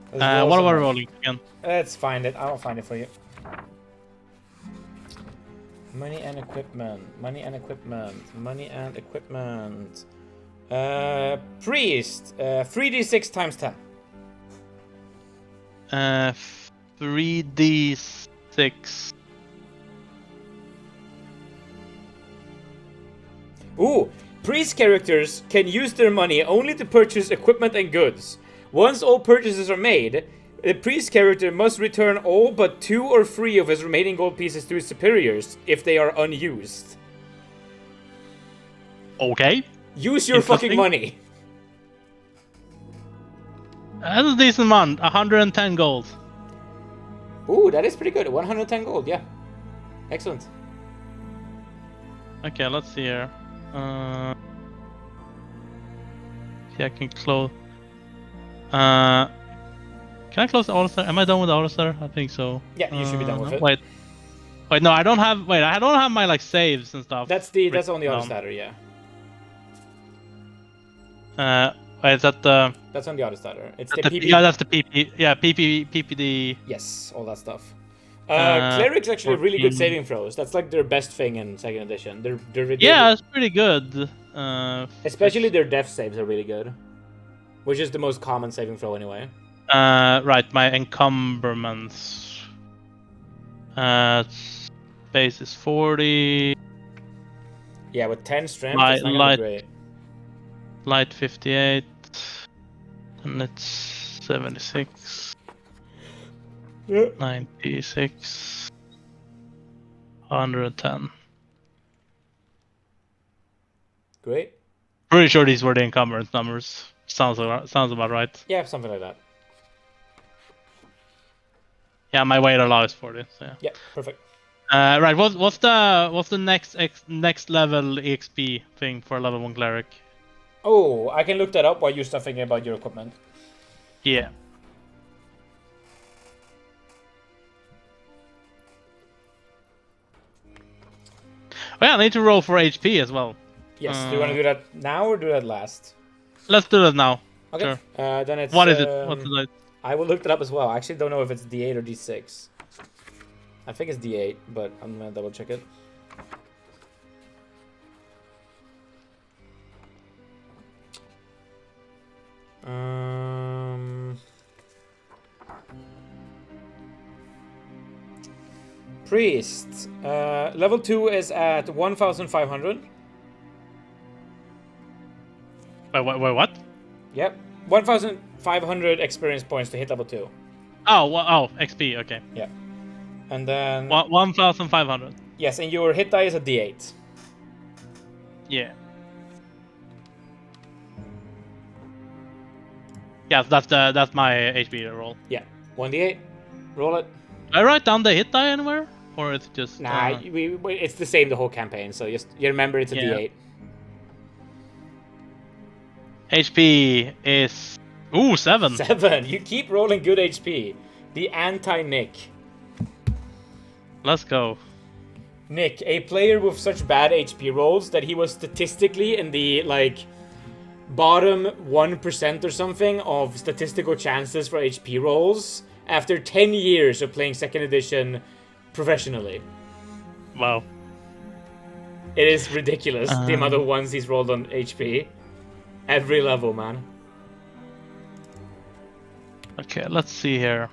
What are we rolling again? Let's find it. I'll find it for you. Money and equipment. Priest. 3d6 times 10. 3d6. Ooh, priest characters can use their money only to purchase equipment and goods. Once all purchases are made, the priest character must return all but 2 or 3 of his remaining gold pieces to his superiors if they are unused. Okay. Use your fucking money. That's a decent amount. 110 gold. Ooh, that is pretty good. 110 gold, yeah. Excellent. Okay, let's see here. See, I can close. Can I close the auto star? Am I done with the auto star? I think so. Yeah, you should be done with it. Wait. Wait, no, I don't have. Wait, I don't have my like saves and stuff. That's on the other statter, yeah. Wait, is that the? That's on the other statter. It's the PP. Yeah, that's the PP. Yeah, PPD. Yes, all that stuff. Clerics actually have really good saving throws. That's like their best thing in second edition. They're really Yeah, it's pretty good. Especially their death saves are really good, which is the most common saving throw anyway. Right, my encumbrance. Base is 40. Yeah, with 10 strength, it's not gonna be great. Light 58. And it's 76. 96. 110. Great. Pretty sure these were the encumbrance numbers. Sounds about right. Yeah, something like that. Yeah, my weight allows for this. Yeah. Yeah, perfect. Right. What's the next level EXP thing for level 1 cleric? Oh, I can look that up while you start thinking about your equipment. Yeah. Oh, yeah, I need to roll for HP as well. Yes. Do you want to do that now or do that last? Let's do that now. Okay. Sure. Then it's. What is it? What's the I will look that up as well. I actually don't know if it's D8 or D6. I think it's D8, but I'm gonna double check it. Priest. Level 2 is at 1,500. Wait, what? Yep. 1,500 experience points to hit level 2. Oh, XP, okay. Yeah. And then... 1,500. Yes, and your hit die is a D8. Yeah. Yeah, that's my HP roll. Yeah. 1D8. Roll it. I write down the hit die anywhere? Or it's just... Nah, it's the same the whole campaign, so just you remember it's a D8. HP is... Ooh, 7. 7. You keep rolling good HP. The anti-Nick. Let's go. Nick, a player with such bad HP rolls that he was statistically in the, like, bottom 1% or something of statistical chances for HP rolls after 10 years of playing 2nd edition professionally. Wow. It is ridiculous, the amount of ones he's rolled on HP. Every level, man. Okay, let's see here.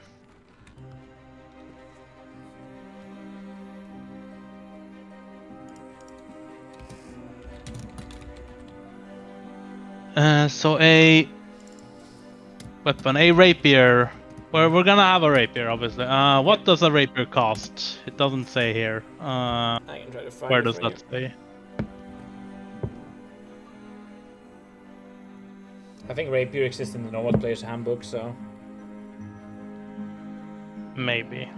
So a weapon, a rapier. We're gonna have a rapier, obviously. What does a rapier cost? It doesn't say here. I can try to find where it does for that you. say? I think rapier exists in the normal player's handbook, so... Maybe.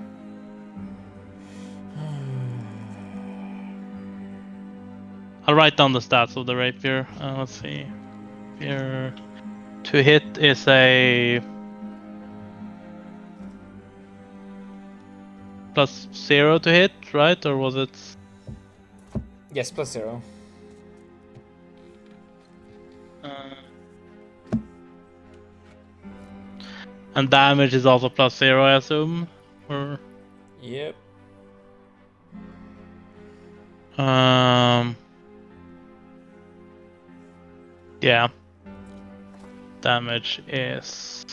I'll write down the stats of the rapier. Let's see. Here, to hit is a +0 to hit, right? Or was it? Yes, +0. And damage is also +0, I assume. Or yep. Yeah. Damage is...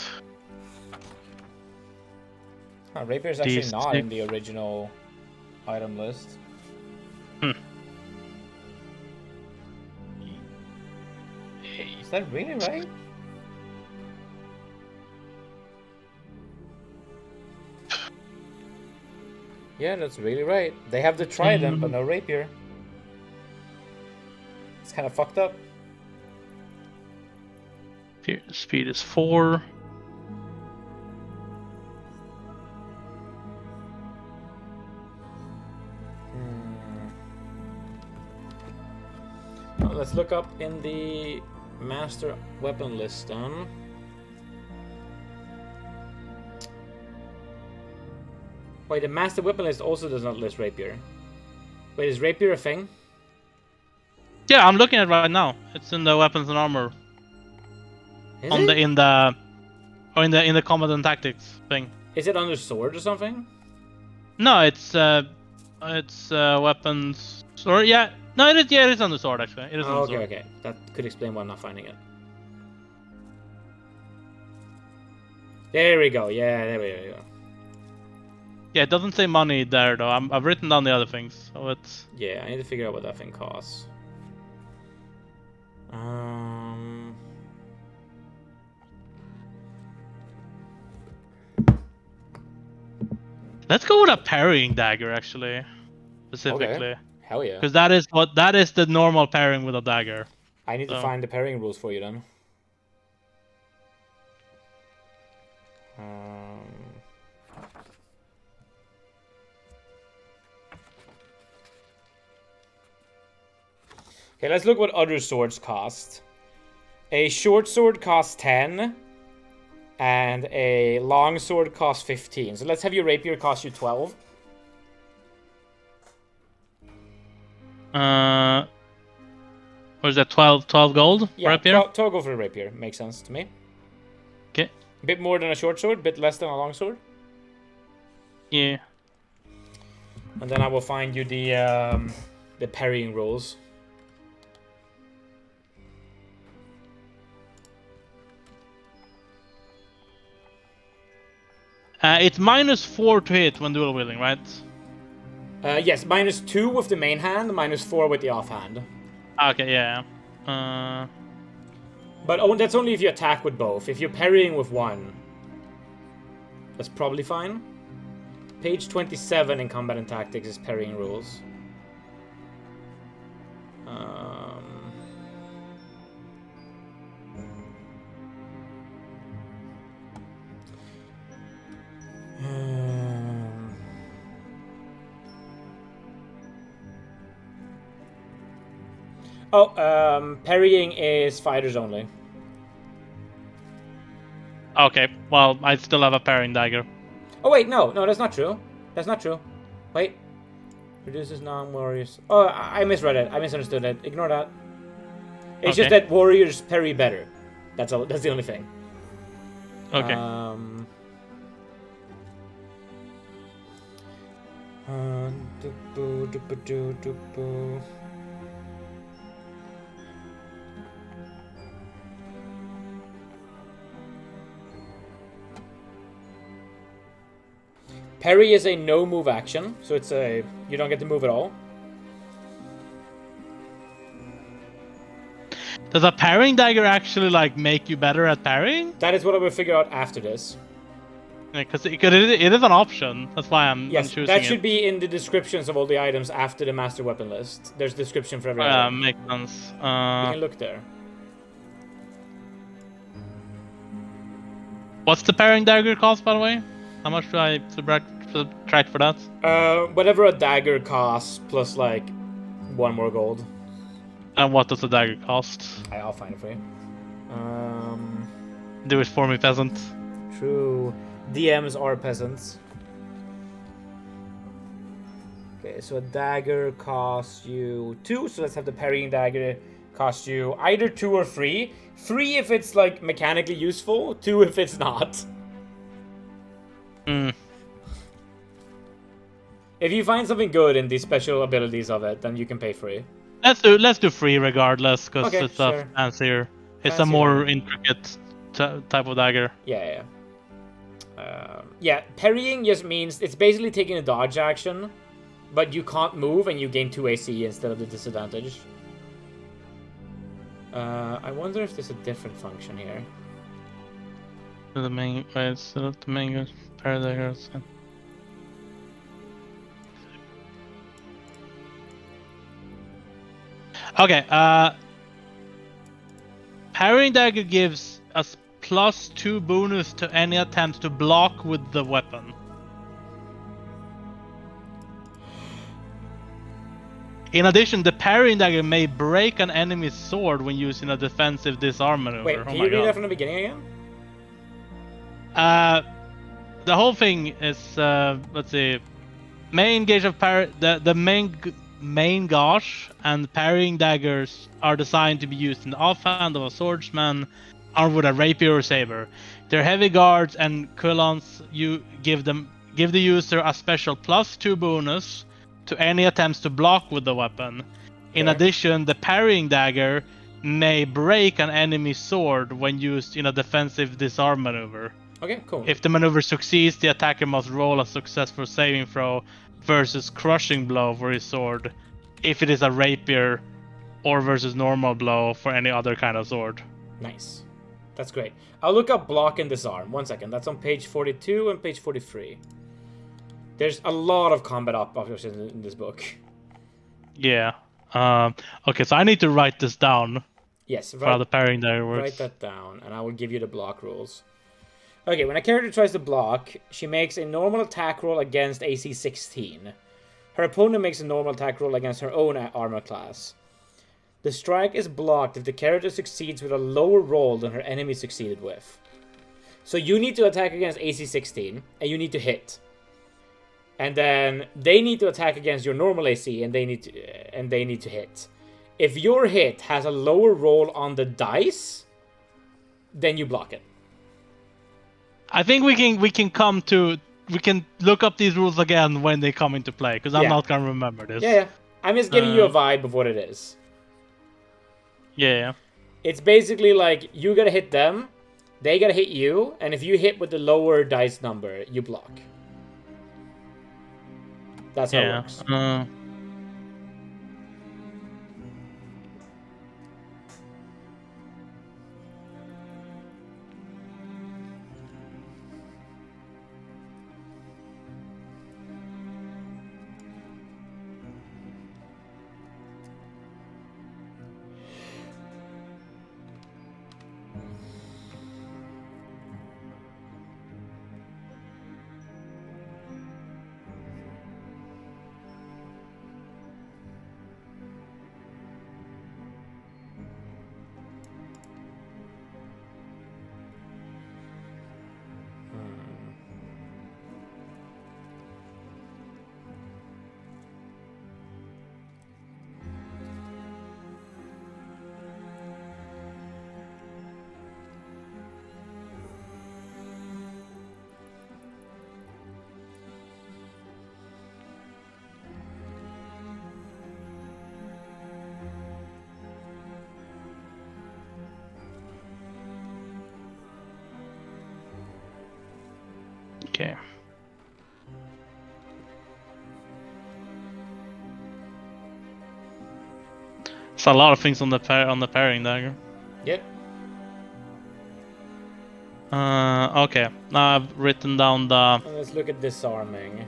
Rapier is actually not in the original item list. Is that really right? Yeah, that's really right. They have the trident, but no rapier. It's kind of fucked up. Speed is 4. Well, let's look up in the master weapon list then. Wait, the master weapon list also does not list rapier. Wait, is rapier a thing? Yeah, I'm looking at it right now. It's in the weapons and armor. Is it? In the combat and tactics thing. Is it under sword or something? No, it's weapons. Or yeah, no, it is. Yeah, it is on the sword actually. It is on the sword. Okay. That could explain why I'm not finding it. There we go. Yeah, there we go. Yeah, it doesn't say money there though. I've written down the other things, so it's. Yeah, I need to figure out what that thing costs. Let's go with a parrying dagger actually, specifically. Okay. Hell yeah. Because that is the normal pairing with a dagger. I need to find the pairing rules for you then. Okay, let's look what other swords cost. A short sword costs 10, and a long sword costs 15. So let's have your rapier cost you 12. What is that, 12 gold? Yeah, rapier? 12 gold for a rapier. Makes sense to me. Okay. A bit more than a short sword, a bit less than a long sword. Yeah. And then I will find you the parrying rules. It's -4 to hit when dual wielding, right? Yes, -2 with the main hand, -4 with the offhand. Okay, yeah. But that's only if you attack with both. If you're parrying with one, that's probably fine. Page 27 in Combat and Tactics is parrying rules. Parrying is fighters only. Okay, well, I still have a parrying dagger. Oh wait, no, that's not true. That's not true. Wait. Reduces non-warriors. Oh, I misread it. I misunderstood it. Ignore that. It's just that warriors parry better. That's all. That's the only thing. Okay. Parry is a no move action, so it's you don't get to move at all. Does a parrying dagger actually like make you better at parrying? That is what I will figure out after this. Because it is an option. That's why I'm choosing that should be in the descriptions of all the items after the master weapon list. There's description for every item. Makes sense. You can look there. What's the parrying dagger cost, by the way? How much do I subtract for that? Whatever a dagger costs, plus like 1 more gold. And what does the dagger cost? I'll find it for you. Do it for me, peasant. True. DMs are peasants. Okay, so a dagger costs you 2, so let's have the parrying dagger cost you either 2 or 3. 3 if it's like mechanically useful, 2 if it's not. If you find something good in the special abilities of it, then you can pay free. Let's do free regardless, because it's sure. a fancier. It's a more intricate type of dagger. Yeah. Parrying just means it's basically taking a dodge action, but you can't move and you gain 2 AC instead of the disadvantage. I wonder if there's a different function here. The main parry daggers. Okay, parrying dagger gives us +2 bonus to any attempt to block with the weapon. In addition, the parrying dagger may break an enemy's sword when using a defensive disarm maneuver. Wait, can you read that from the beginning again? the whole thing is let's see, main gauge of the main gauge and parrying daggers are designed to be used in the offhand of a swordsman armed with a rapier or saber. Their heavy guards and culons you give the user a special +2 bonus to any attempts to block with the weapon. In addition, the parrying dagger may break an enemy's sword when used in a defensive disarm maneuver. Okay, cool. If the maneuver succeeds, the attacker must roll a successful saving throw versus crushing blow for his sword, if it is a rapier, or versus normal blow for any other kind of sword. Nice. That's great. I'll look up block and disarm. 1 second. That's on page 42 and page 43. There's a lot of combat options in this book. Yeah. Okay, so I need to write this down. Yes. For how the parrying dagger works. Write that down, and I will give you the block rules. Okay, when a character tries to block, she makes a normal attack roll against AC 16. Her opponent makes a normal attack roll against her own armor class. The strike is blocked if the character succeeds with a lower roll than her enemy succeeded with. So you need to attack against AC 16, and you need to hit. And then they need to attack against your normal AC, and they need to hit. If your hit has a lower roll on the dice, then you block it. I think we can look up these rules again when they come into play, because I'm not gonna remember this. Yeah. I'm just giving you a vibe of what it is. Yeah. It's basically like you gotta hit them, they gotta hit you, and if you hit with the lower dice number, you block. That's how it works. Okay. It's a lot of things on the parrying dagger. Yep. Okay. Now I've written down the. Let's look at disarming.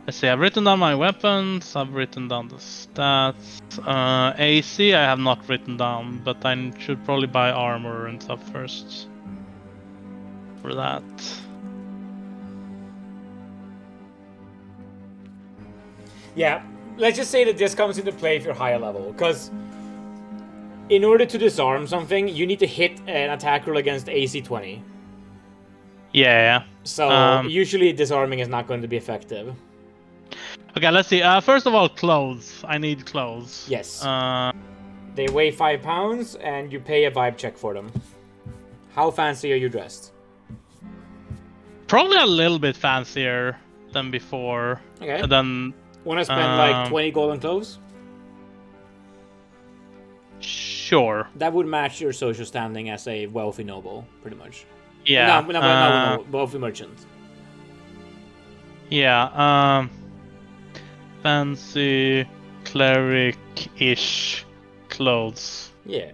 Let's see. I've written down my weapons. I've written down the stats. AC I have not written down, but I should probably buy armor and stuff first. For that. Yeah, let's just say that this comes into play if you're higher level, because in order to disarm something, you need to hit an attack roll against AC 20. Yeah. So usually disarming is not going to be effective. Okay, let's see. First of all, clothes. I need clothes. Yes. They weigh 5 pounds, and you pay a vibe check for them. How fancy are you dressed? Probably a little bit fancier than before. Okay. And then. Want to spend like 20 gold on clothes? Sure. That would match your social standing as a wealthy noble, pretty much. Yeah. No, wealthy merchant. Yeah. Fancy cleric-ish clothes. Yeah.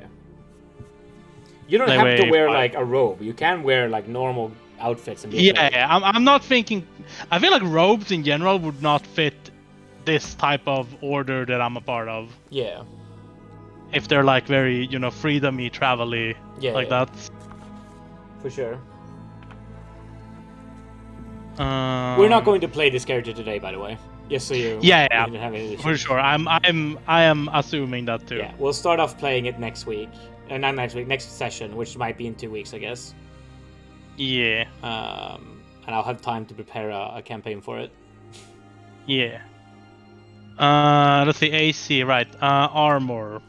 You don't have to wear like a robe. You can wear like normal outfits and be yeah. I'm not thinking. I feel like robes in general would not fit this type of order that I'm a part of. Yeah. If they're like very, freedom-y, travel-y, that. For sure. We're We're not going to play this character today, by the way. Just so you. Yeah, you yeah, don't have any for issues. sure. I am assuming that too. Yeah, we'll start off playing it next week. Not next week, next session, which might be in 2 weeks, I guess. Yeah. And I'll have time to prepare a campaign for it. Yeah. Let's see, AC, right. Armor.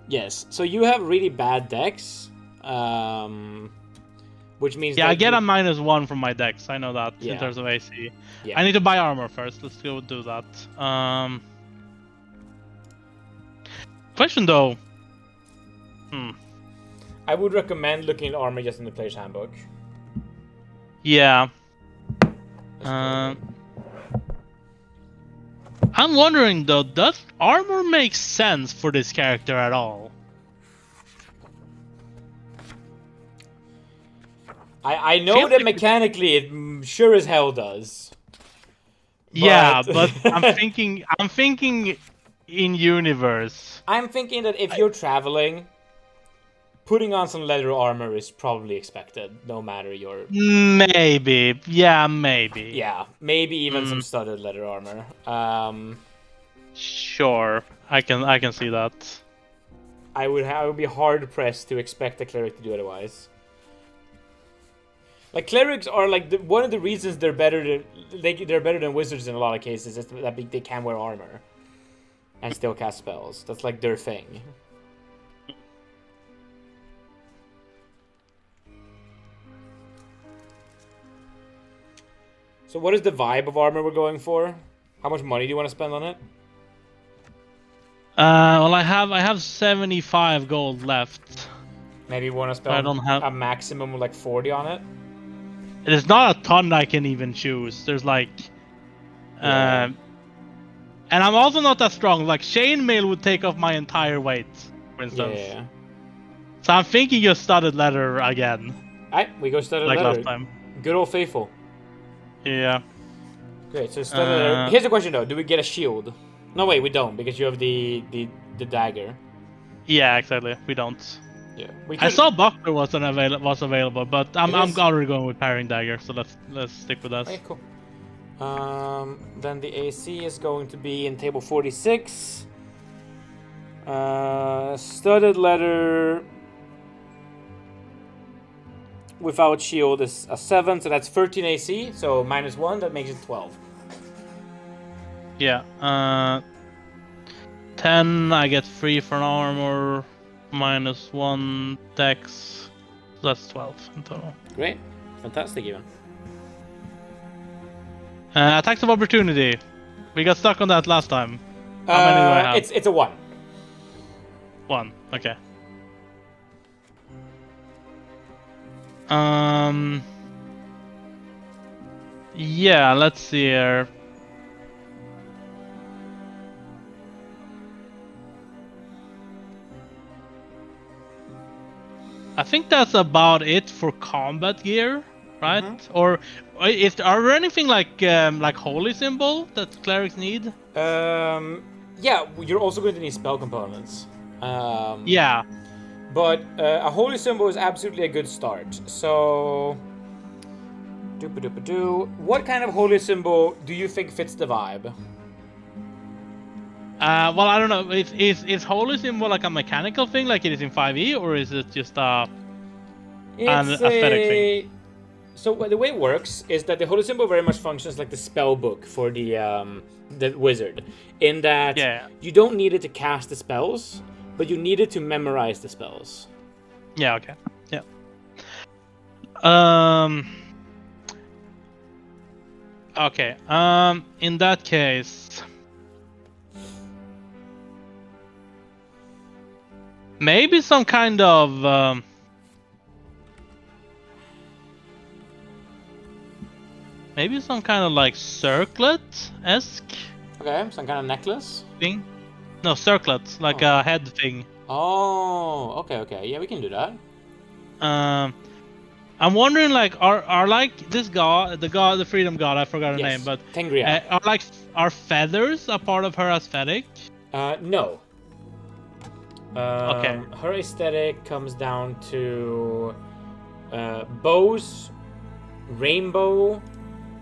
Yes, so you have really bad decks, which means Yeah, that I get you... a -1 from my decks. I know that in Yeah. terms of AC. Yeah. I need to buy armor first. Let's go do that. Question though. I would recommend looking at armor just in the player's handbook. Yeah. That's I'm wondering though, does armor make sense for this character at all? I know Feels that like mechanically it sure as hell does. Yeah, but I'm thinking in universe. I'm thinking that if you're traveling, putting on some leather armor is probably expected, no matter your... Maybe. Yeah, maybe. Yeah, maybe even some studded leather armor. Sure, I can see that. I would be hard pressed to expect a cleric to do otherwise. Like clerics are like one of the reasons they're better than wizards in a lot of cases is that they can wear armor and still cast spells. That's like their thing. So what is the vibe of armor we're going for? How much money do you want to spend on it? Well, I have 75 gold left. Maybe you want to spend I don't have a maximum of like 40 on it? There's not a ton I can even choose. There's like... and I'm also not that strong. Like, chainmail would take off my entire weight, for instance. Yeah. So I'm thinking just studded leather again. Alright, we go studded like leather. last time. Good old faithful. Yeah. Great, so studded leather. Here's the question though, do we get a shield? No, wait, we don't, because you have the dagger. Yeah, exactly. We don't. Yeah. I saw Buckler was available, but I'm already going with Parrying Dagger, so let's stick with that. Okay, cool. Then the AC is going to be in table 46. Studded leather without shield is a 7, so that's 13 AC. So -1, that makes it 12. Yeah. 10. I get 3 for an armor. -1 dex. So that's 12 in total. Great, fantastic even. Attacks of opportunity. We got stuck on that last time. How many do I have? It's a 1. 1. Okay. Yeah, let's see here. I think that's about it for combat gear, right? Or are there anything like holy symbol that clerics need? Yeah, you're also going to need spell components. Yeah. But a holy symbol is absolutely a good start. So, what kind of holy symbol do you think fits the vibe? Well, I don't know. Is holy symbol like a mechanical thing, like it is in 5e, or is it just an aesthetic thing? So the way it works is that the holy symbol very much functions like the spell book for the wizard, in that you don't need it to cast the spells, but you need it to memorize the spells. Yeah. Okay. Yeah. Okay. In that case, maybe some kind of like circlet-esque. Okay, some kind of necklace thing. No, circlet, like a head thing. Oh, okay. Yeah, we can do that. I'm wondering, like, are like this god, the freedom god, I forgot her name, but Tengria. Are feathers a part of her aesthetic? No. Okay. Her aesthetic comes down to bows, rainbow,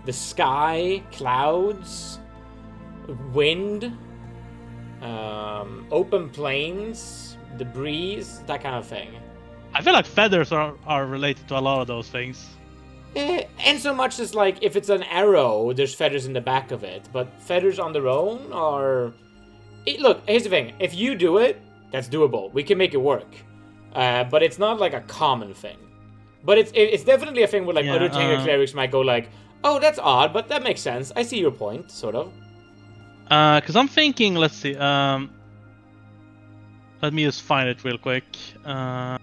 the sky, clouds, wind, open plains, the breeze, that kind of thing. I feel like feathers are related to a lot of those things. And so much as like if it's an arrow, there's feathers in the back of it, but feathers on their own are. Look, here's the thing: if you do it, that's doable. We can make it work, but it's not like a common thing. But it's definitely a thing where like other Tanger clerics might go like, "Oh, that's odd, but that makes sense. I see your point, sort of." Because I'm thinking, let's see. Let me just find it real quick. Let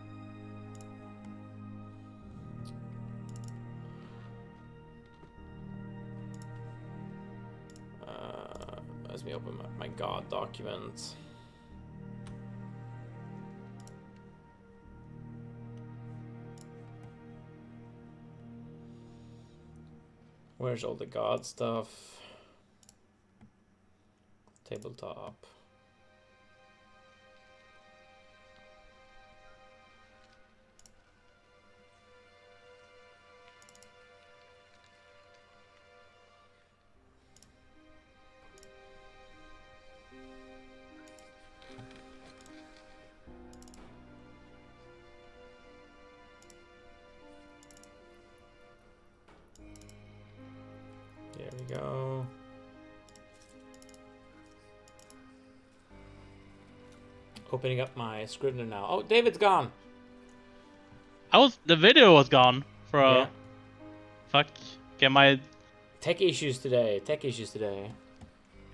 me open my God document. Where's all the God stuff? Tabletop. There we go. Opening up my Scrivener now. Oh, David's gone. The video was gone for a... Yeah. Fuck. Get my... Tech issues today.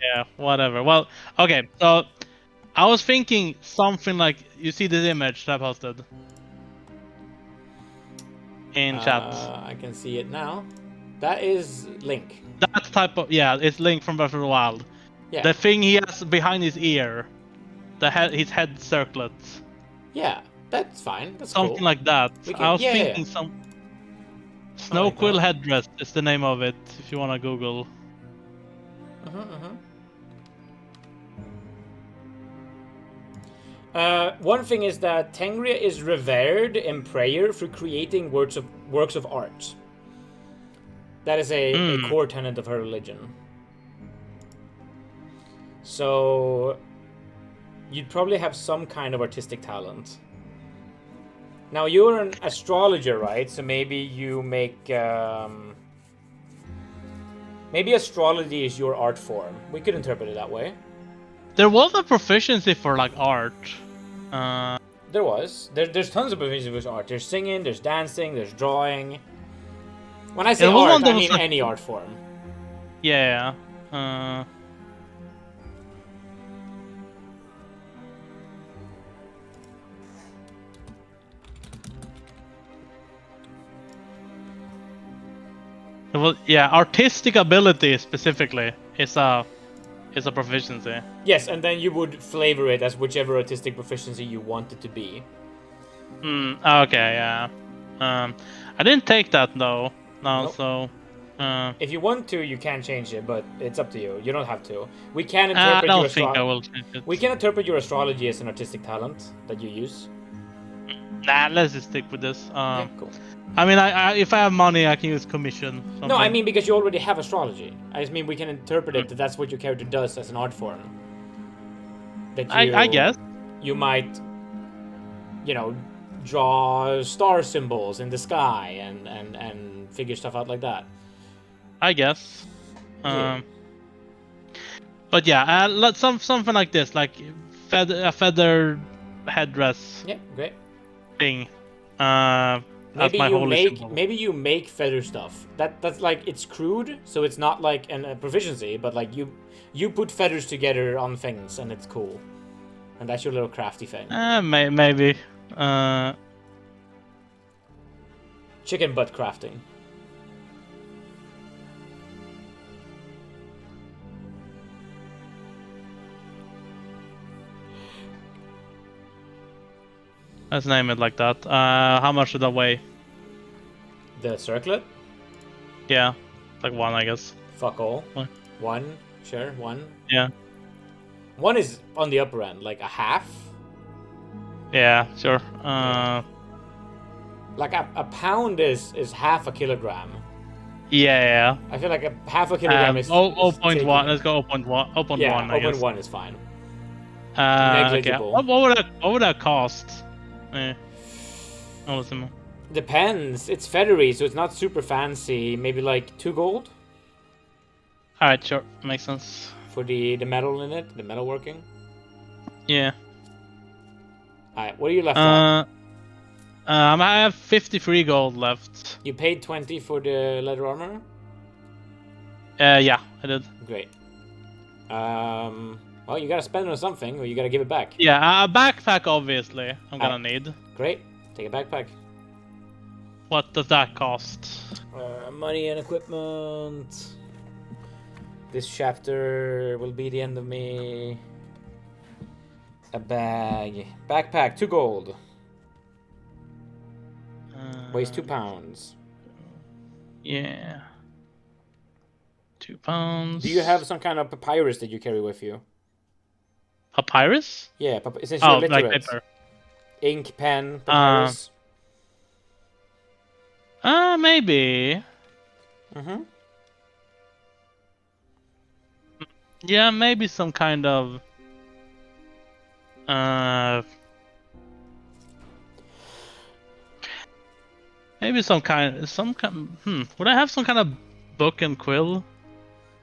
Yeah, whatever. Well, okay, so... I was thinking something like... You see this image that I posted? In chat. I can see it now. That is Link. That type of... Yeah, it's Link from Breath of the Wild. Yeah. The thing he has behind his ear. His head circlets. Yeah, that's fine. That's Something cool. like that. I was thinking yeah. some... Snow Quill headdress is the name of it, if you wanna Google. One thing is that Tengria is revered in prayer for creating works of art. That is a core tenet of her religion. So you'd probably have some kind of artistic talent. Now you're an astrologer, right? So maybe you make maybe astrology is your art form. We could interpret it that way. There was a proficiency for like art. There was. There's tons of proficiency for art. There's singing, there's dancing, there's drawing. When I say art, I mean any art form. Yeah. Well, yeah, artistic ability specifically is a proficiency. Yes, and then you would flavor it as whichever artistic proficiency you want it to be. Okay, yeah. I didn't take that though. No, nope. So. If you want to, you can change it, but it's up to you. You don't have to. We can interpret your I will change it. We can interpret your astrology as an artistic talent that you use. Nah, let's just stick with this. Yeah, cool. I mean, if I have money, I can use commission. Something. No, I mean because you already have astrology. I just mean we can interpret it that that's what your character does as an art form. That you, I guess. You might, draw star symbols in the sky and figure stuff out like that. I guess. Yeah. But yeah, something like this, like a feather headdress. Yeah, great. Thing. Maybe you make feather stuff. That's like it's crude, so it's not like a proficiency, but like you put feathers together on things and it's cool, and that's your little crafty thing. Maybe. Chicken butt crafting. Let's name it like that. How much did that weigh? The circlet? Yeah, like 1, I guess. Fuck all. What? 1, sure, 1. Yeah. 1 is on the upper end, like a half. Yeah, sure. Like a pound is half a kilogram. Yeah. I feel like a half a kilogram is 0.1. taking- Let's go 0.1. 0.1. Yeah, I guess. 0.1 is fine. Okay. Negligible. What would that cost? Depends. It's feathery, so it's not super fancy. Maybe like 2 gold Alright, sure. Makes sense. for the metal in it, the metalworking. Yeah. Alright, what are you left at? I have 53 gold left. You paid 20 for the leather armor? Yeah, I did. Great. Well, you gotta spend it on something, or you gotta give it back. Yeah, a backpack, obviously, I'm gonna need. Great. Take a backpack. What does that cost? Money and equipment. This chapter will be the end of me. A bag. Backpack, 2 gold. Weighs 2 pounds. Yeah. 2 pounds. Do you have some kind of papyrus that you carry with you? Papyrus? Yeah, since you're literate. Like paper. Ink, pen, papyrus. Maybe. Mm-hmm. Yeah, maybe some kind of. Maybe some kind. Would I have some kind of book and quill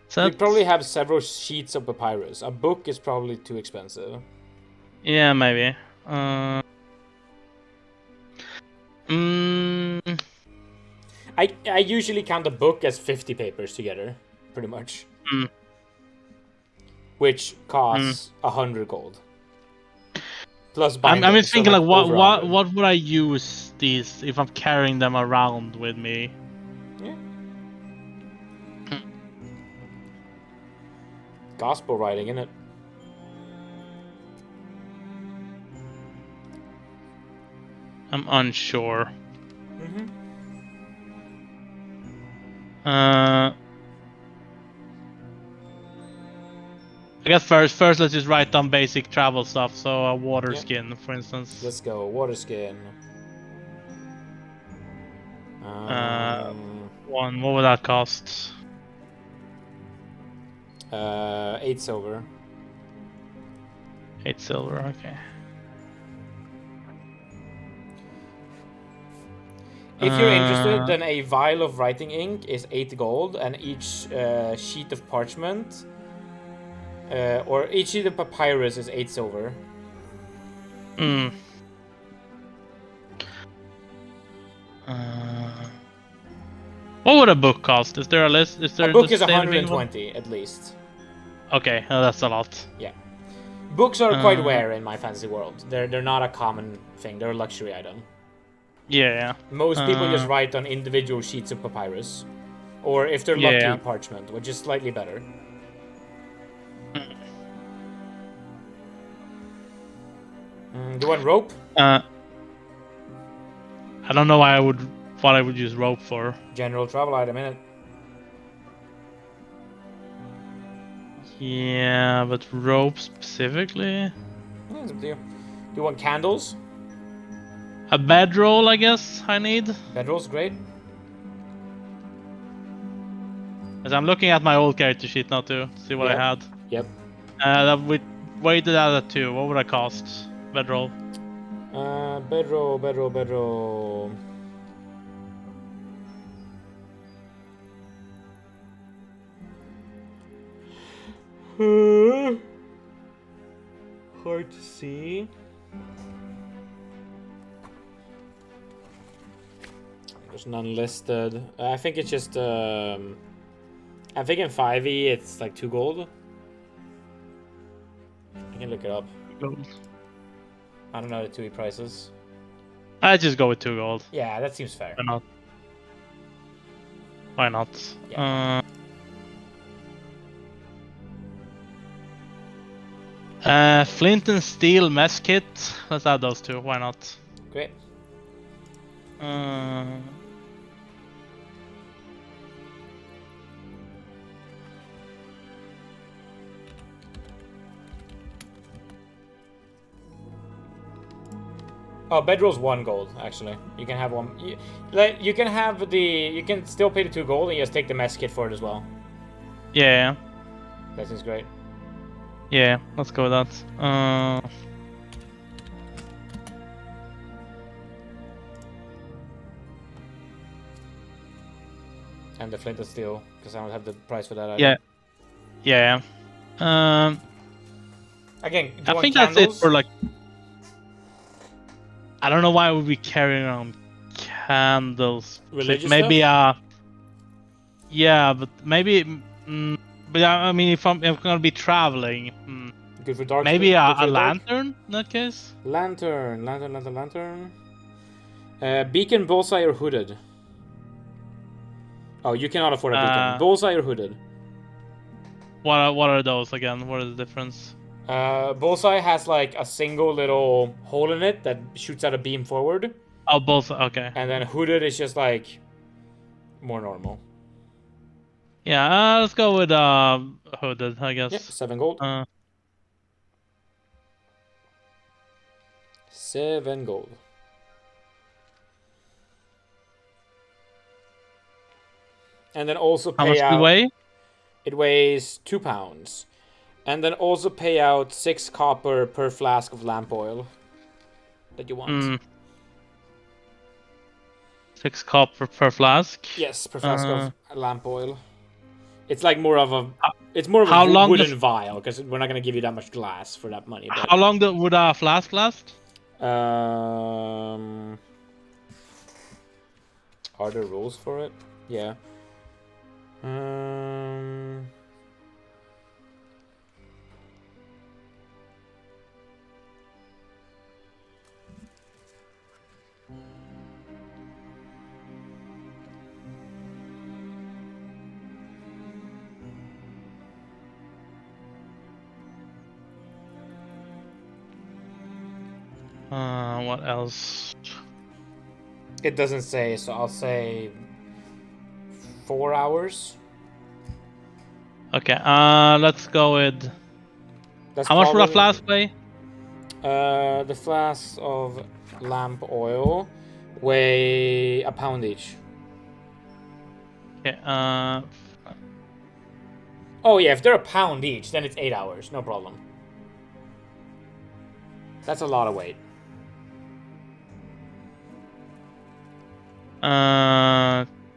set? You probably have several sheets of papyrus. A book is probably too expensive. Yeah, maybe. I usually count a book as 50 papers together, pretty much. Which costs 100 gold. Plus binding. I'm just thinking so like what 100. would I use these if I'm carrying them around with me? Yeah. Gospel writing, innit? I'm unsure. I guess first let's just write down basic travel stuff. So a water skin, for instance. Let's go. Water skin. One. What would that cost? 8 silver. 8 silver. Okay. If you're interested, then a vial of writing ink is 8 gold, and each sheet of parchment, or each sheet of papyrus is 8 silver. What would a book cost? Is there a list? Is there A book is say anything 120 at least. Okay, that's a lot. Yeah, books are quite rare in my fantasy world. They're not a common thing. They're a luxury item. Yeah. Most people just write on individual sheets of papyrus, or if they're lucky, parchment, which is slightly better. Do you want rope? I don't know why what I would use rope for. General travel item, innit? Yeah, but rope specifically? Yeah, it's up to you. Do you want candles? A bedroll, I guess, I need. Bedroll's great. As I'm looking at my old character sheet now too, to see what I had. Yep. That we weighted out at 2. What would that cost? Bedroll. Bedroll. Hard to see. There's none listed. I think it's just I think in 5e it's like 2 gold. I can look it up. Gold. I don't know the 2e prices. I just go with 2 gold. Yeah, that seems fair. Why not? Why not? Yeah. Flint and steel mess kit. Let's add those 2. Why not? Great. Oh, bedroll's 1 gold, actually. You can have one. You can have the. You can still pay the 2 gold and just take the mess kit for it as well. Yeah. That seems great. Yeah, let's go with that. And the flint and steel, because I don't have the price for that either. Yeah. Again, do you I want think candles? that's it for like. I don't know why would we carrying around candles. Religious maybe stuff? yeah, but maybe. But I mean, if I'm gonna be traveling, Good for dark. maybe good for a the dark? lantern in that case. Lantern. Beacon, bullseye, or hooded? Oh, you cannot afford a beacon. Bullseye or hooded? What are those again? What is the difference? Bullseye has like a single little hole in it that shoots out a beam forward. Oh, bullseye. Okay. And then hooded is just like more normal. Yeah, let's go with hooded, I guess. Yep, 7 gold. 7 gold. And then also pay how much out. do it weigh? It weighs 2 pounds. And then also pay out 6 copper per flask of lamp oil that you want. 6 copper per flask. Yes, per flask of lamp oil. It's like more of a. It's more of how a long wooden vial because we're not gonna give you that much glass for that money. But, how long would a flask last? Are there rules for it? Yeah. What else? It doesn't say, so I'll say 4 hours. Okay, let's go with. That's how much would a flask weigh? The flasks of lamp oil weigh a pound each. Okay, Oh yeah, if they're a pound each, then it's 8 hours, no problem. That's a lot of weight.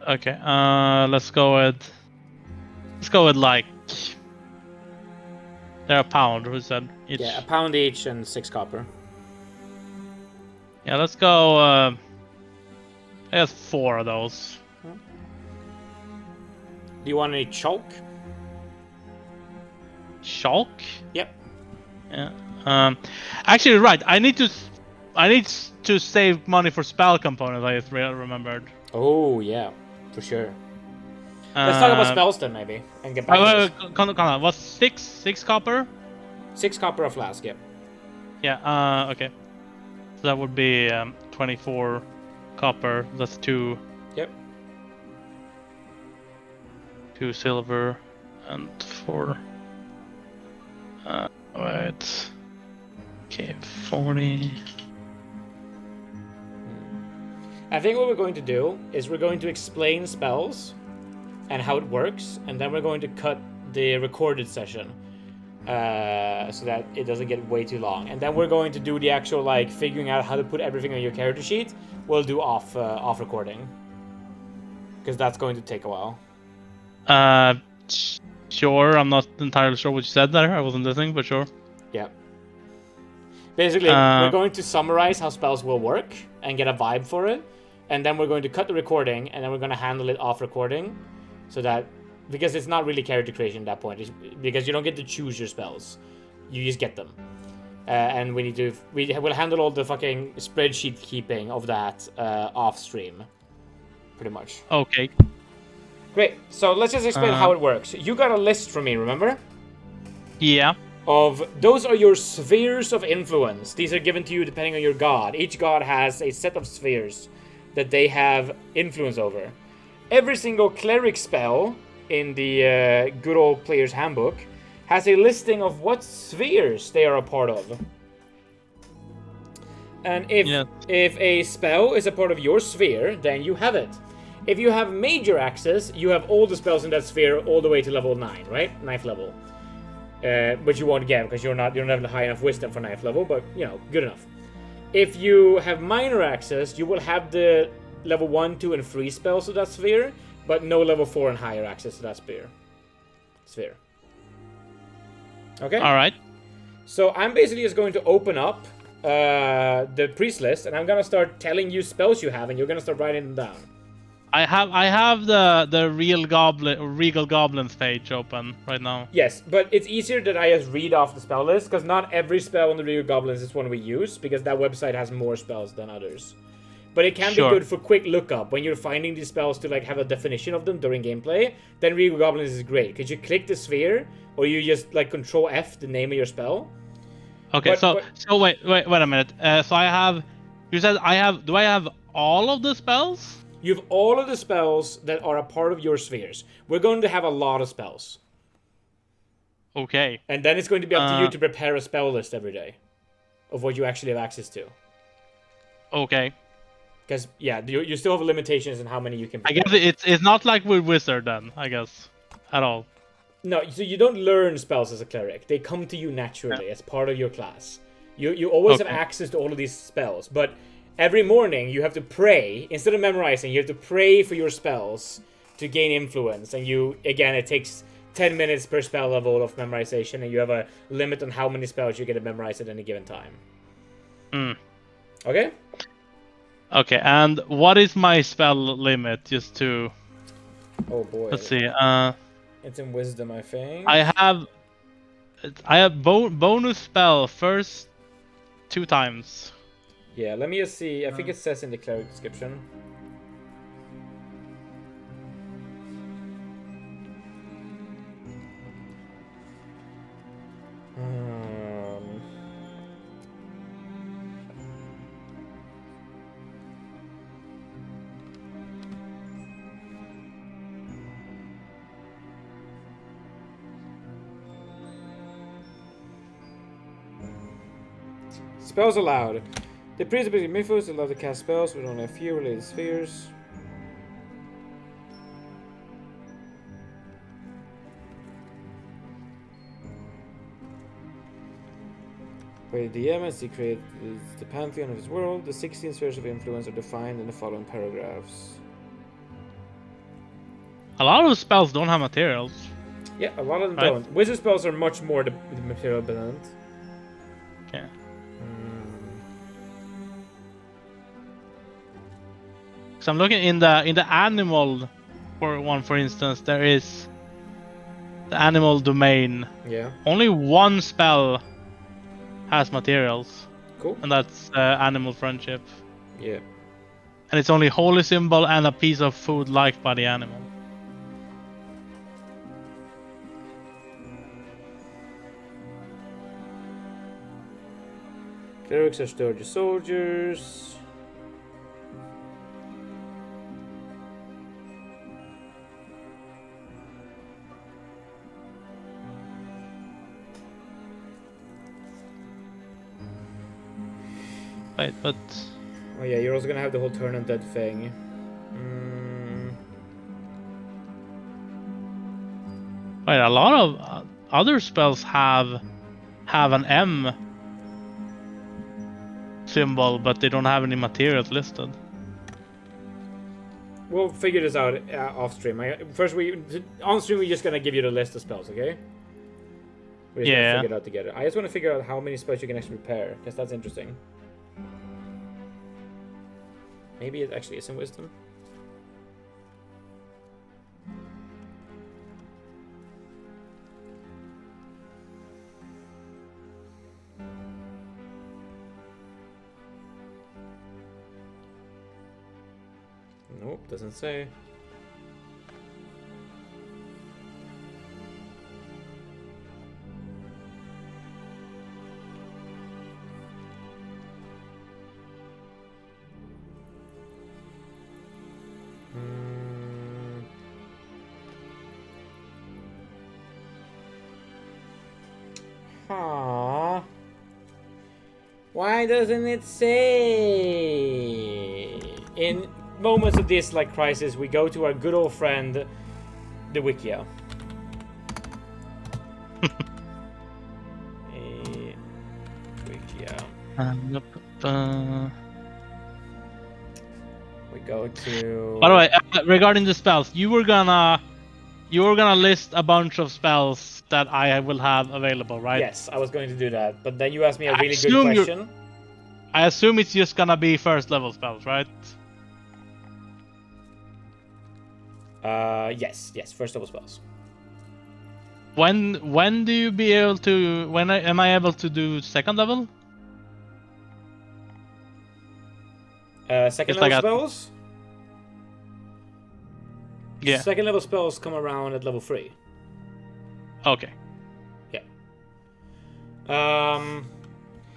Okay, let's go with like. They're a pound, who said each? Yeah, a pound each and 6 copper. Yeah, let's go, I guess 4 of those. Do you want any chalk? Chalk? Yep. Yeah. Actually, right. I need to save money for spell components. I just remembered. Oh yeah, for sure. Let's talk about spells then, maybe, and get back to this. Come on. What's 6 copper? 6 copper a flask. Yep. Yeah. Okay. So that would be 24 copper. That's 2. Yep. 2 silver and 4. Right. Okay, 40. I think what we're going to do is we're going to explain spells and how it works, and then we're going to cut the recorded session so that it doesn't get way too long. And then we're going to do the actual like figuring out how to put everything on your character sheet. We'll do off recording because that's going to take a while. Sure. I'm not entirely sure what you said there. I wasn't listening, but sure. Yeah. Basically, we're going to summarize how spells will work and get a vibe for it, and then we're going to cut the recording, and then we're going to handle it off recording, so that because it's not really character creation at that point, it's, because you don't get to choose your spells, you just get them, and we'll handle all the fucking spreadsheet keeping of that off stream, pretty much. Okay. Great. So let's just explain how it works. You got a list from me, remember? Yeah. Of those are your spheres of influence. These are given to you depending on your god. Each god has a set of spheres that they have influence over. Every single cleric spell in the good old player's handbook has a listing of what spheres they are a part of. And if Yeah. if a spell is a part of your sphere, then you have it. If you have major access, you have all the spells in that sphere all the way to level 9, right? 9th level. Which you won't get because you don't have high enough wisdom for 9th level, but you know, good enough. If you have minor access, you will have the level 1, 2, and 3 spells of that sphere, but no level 4 and higher access to that sphere. Okay? Alright. So I'm basically just going to open up the priest list, and I'm gonna start telling you spells you have, and you're gonna start writing them down. I have the Regal Goblins page open right now. Yes, but it's easier that I just read off the spell list, because not every spell on the Regal Goblins is one we use, because that website has more spells than others. But it can be good for quick lookup when you're finding these spells to like have a definition of them during gameplay. Then Regal Goblins is great, because you click the sphere, or you just like Control F the name of your spell. Okay, so wait a minute. So I have, you said I have. Do I have all of the spells? You have all of the spells that are a part of your spheres. We're going to have a lot of spells. Okay. And then it's going to be up to you to prepare a spell list every day of what you actually have access to. Okay. Because, yeah, you still have limitations on how many you can prepare. I guess it's not like with Wizard then, I guess, at all. No, so you don't learn spells as a cleric. They come to you naturally as part of your class. You always have access to all of these spells, but every morning you have to pray. Instead of memorizing, you have to pray for your spells to gain influence. And it takes 10 minutes per spell level of memorization, and you have a limit on how many spells you get to memorize at any given time. Okay? Okay, and what is my spell limit, just to... Oh boy. Let's see, It's in wisdom, I think. I have bonus spell first 2 times. Yeah, let me just see. I think it says in the cleric description. Spells allowed. The priest of Mythos is allowed to cast spells with only a few related spheres. By the DM, as he creates the pantheon of his world, the 16 spheres of influence are defined in the following paragraphs. A lot of spells don't have materials. Yeah, a lot of them don't. Wizard spells are much more the material dependent. Okay. So I'm looking in the animal for instance, there is the animal domain. Yeah. Only one spell has materials. Cool. And that's animal friendship. Yeah. And it's only holy symbol and a piece of food liked by the animal. Clerics are sturdy soldiers. Wait, but... Oh yeah, you're also gonna have the whole turn undead thing. Wait, a lot of other spells have an M symbol, but they don't have any materials listed. We'll figure this out off stream. On stream we're just gonna give you the list of spells, okay? We're just gonna figure it out together. I just want to figure out how many spells you can actually prepare, because that's interesting. Maybe it actually is in wisdom. Nope, doesn't say. Why doesn't it say? In moments of this like crisis, we go to our good old friend, the Wikia. Wikia. We go to. By the way, regarding the spells, you were gonna list a bunch of spells that I will have available, right? Yes, I was going to do that, but then you asked me a really good question. I assume it's just gonna be first level spells, right? Yes, first level spells. When do you be able to? Am I able to do second level? Second level spells? Yeah. Second level spells come around at level 3. Okay. Yeah.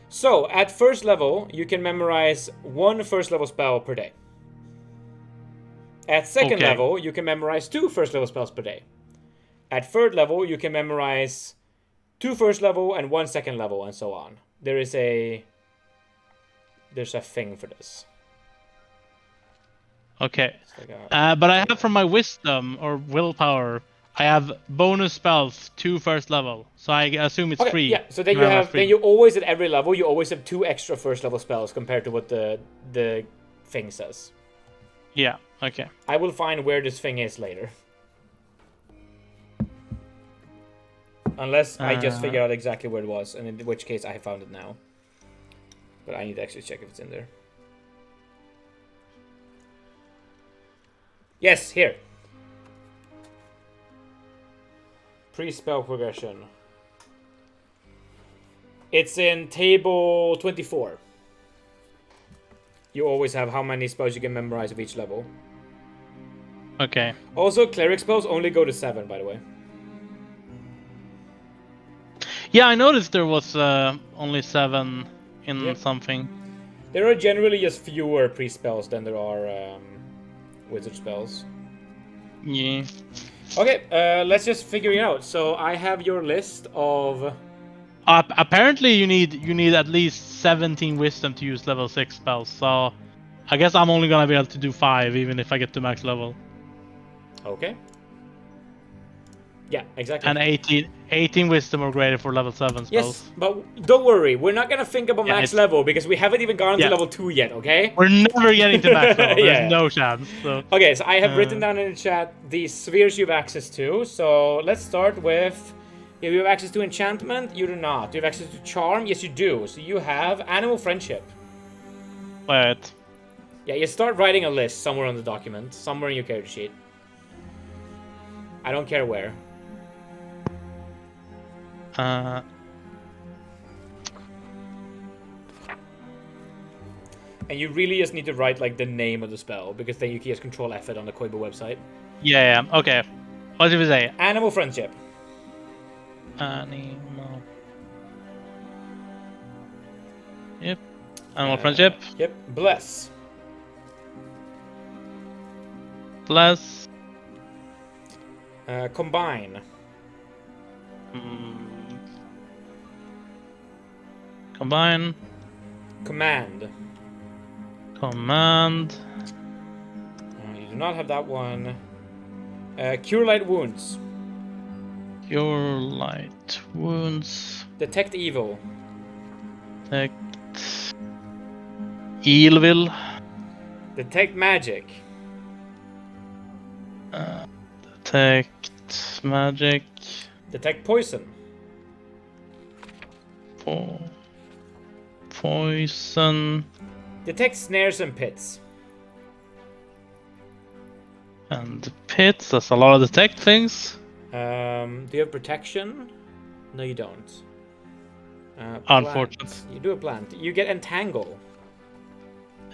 So, at first level, you can memorize 1 first level spell per day. At second level, you can memorize 2 first level spells per day. At third level, you can memorize 2 first level and 1 second level, and so on. There's a thing for this. Okay. But I have from my wisdom or willpower, I have bonus spells 2 first level. So I assume it's 3. Yeah, so then you always at every level you always have 2 extra first level spells compared to what the thing says. Yeah, okay. I will find where this thing is later. Unless I just figure out exactly where it was, and in which case I have found it now. But I need to actually check if it's in there. Yes, here. Pre-spell progression. It's in table 24. You always have how many spells you can memorize of each level. Okay. Also, cleric spells only go to 7, by the way. Yeah, I noticed there was only 7 in something. There are generally just fewer pre-spells than there are wizard spells. Yeah. Okay, let's just figure it out. So I have your list of... apparently you need at least 17 wisdom to use level 6 spells, so I guess I'm only gonna be able to do 5 even if I get to max level. Okay. Yeah, exactly. And 18 wisdom or greater for level 7 spells. Yes, but don't worry, we're not gonna think about max level because we haven't even gone to level 2 yet, okay? We're never getting to max level, there's no chance. So. Okay, so I have written down in the chat the spheres you have access to, so let's start with... You have access to enchantment? You do not. You have access to charm? Yes, you do. So you have animal friendship. Wait. Yeah, you start writing a list somewhere on the document, somewhere in your character sheet. I don't care where. And you really just need to write like the name of the spell, because then you can just control F it on the Koiba website. Yeah, okay. What did we say? Animal friendship. Animal. Yep. Animal friendship. Yep. Bless. Bless. Combine. Combine. Command. Command. You do not have that one. Cure light wounds. Cure light wounds. Detect evil. Detect evil. Detect magic. Detect magic. Detect poison. Poison. Detect snares and pits. And pits, that's a lot of detect things. Do you have protection? No, you don't. Unfortunate. You do have plant. You get entangle.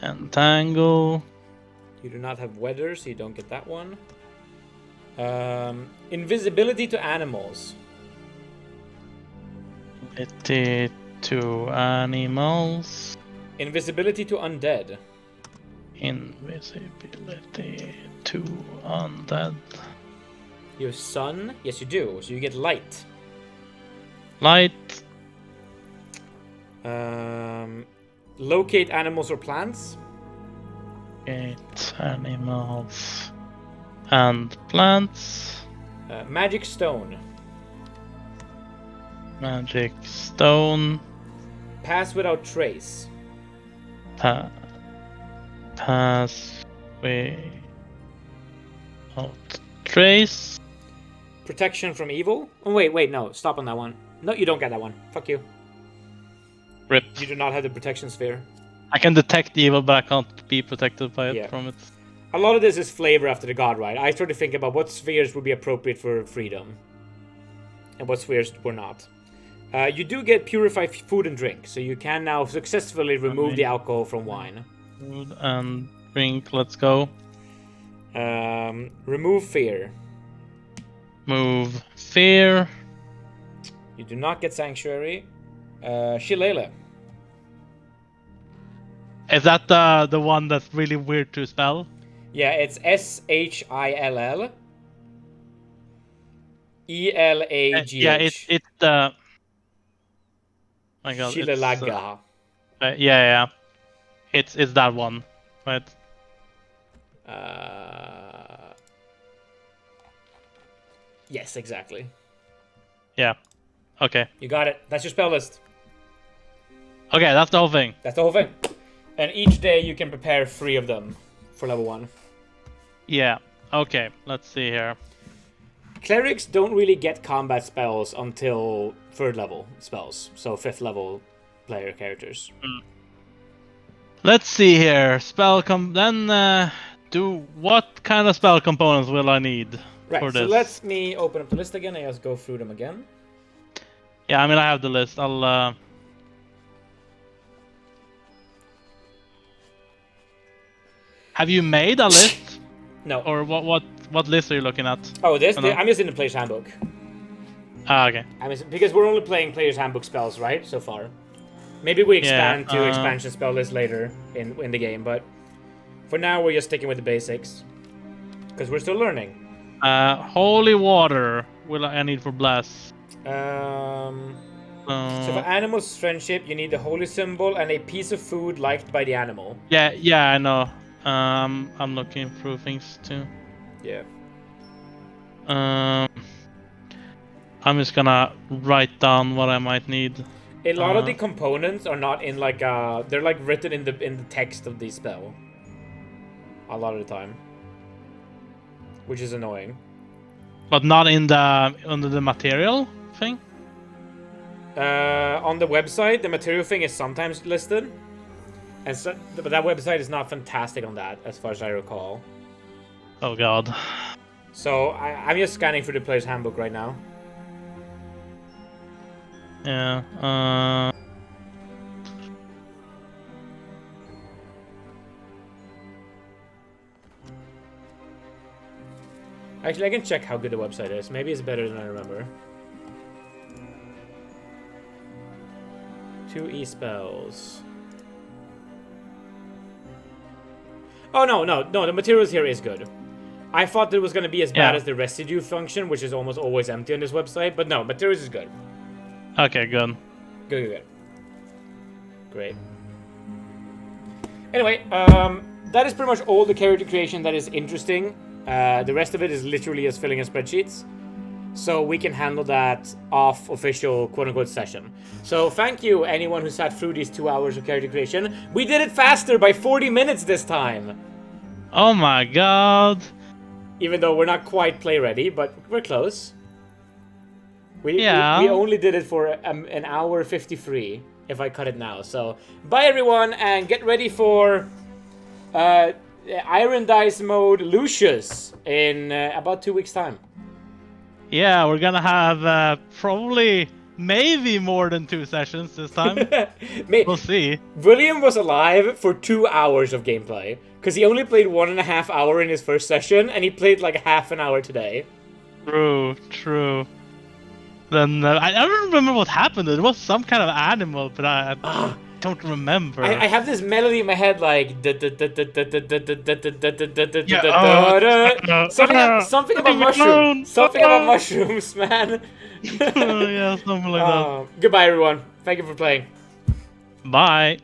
Entangle. You do not have weather, so you don't get that one. Invisibility to animals. Invisibility to animals. Invisibility to undead. Invisibility to undead. You have sun? Yes, you do. So you get light. Light. Locate animals or plants. Locate animals and plants. Magic stone. Magic stone. Pass without trace. Pass without trace. Protection from evil. Oh wait, no, stop on that one. No, you don't get that one. Fuck you. Rip. You do not have the protection sphere. I can detect evil, but I can't be protected by it from it. A lot of this is flavor after the god ride. I started to think about what spheres would be appropriate for freedom. And what spheres were not. You do get purified food and drink, so you can now successfully remove the alcohol from wine. Food and drink, let's go. Remove fear. Move fear. You do not get sanctuary. Shillelagh. Is that the one that's really weird to spell? Yeah, it's Shill. Elagh. Yeah, it's the. My God. Shillelagh. Yeah. It's that one, right? Yes, exactly. Yeah. Okay. You got it. That's your spell list. Okay, that's the whole thing. That's the whole thing. And each day you can prepare 3 of them for level 1. Yeah. Okay, let's see here. Clerics don't really get combat spells until 3rd level spells. So 5th level player characters. Let's see here. What kind of spell components will I need for this? So let me open up the list again and just go through them again. Yeah, I mean I have the list. I'll Have you made a list? No. Or what list are you looking at? Oh, I'm just in the player's handbook. Ah, okay. Because we're only playing player's handbook spells, right? So far. Maybe we expand to expansion spell list later in the game, but for now we're just sticking with the basics. Because we're still learning. Holy water will I need for bless. So for animal's friendship, you need the holy symbol and a piece of food liked by the animal. Yeah, I know. I'm looking through things too. Yeah. I'm just gonna write down what I might need. A lot of the components are not in they're like written in the text of the spell. A lot of the time. Which is annoying. But not under the material thing? On the website, the material thing is sometimes listed. And but that website is not fantastic on that, as far as I recall. Oh god. So I'm just scanning through the player's handbook right now. Yeah. Actually, I can check how good the website is. Maybe it's better than I remember. 2 e-spells. Oh, no, the materials here is good. I thought it was going to be as bad as the residue function, which is almost always empty on this website, but no, materials is good. Okay, good. Good. Great. Anyway, that is pretty much all the character creation that is interesting. The rest of it is literally just filling in spreadsheets. So we can handle that off official quote-unquote session. So thank you, anyone who sat through these 2 hours of character creation. We did it faster by 40 minutes this time. Oh my god. Even though we're not quite play ready, but we're close. We only did it for an hour 53, if I cut it now. So bye everyone, and get ready for Irondice mode Lucius in about 2 weeks' time. Yeah, we're gonna have probably maybe more than 2 sessions this time. We'll see. William was alive for 2 hours of gameplay because he only played 1.5 hours in his first session, and he played like half an hour today. True. Then I don't remember what happened. There was some kind of animal, but I don't remember. I have this melody in my head like something about mushrooms. Something about mushrooms, man. Yeah, something like that. Goodbye, everyone. Thank you for playing. Bye.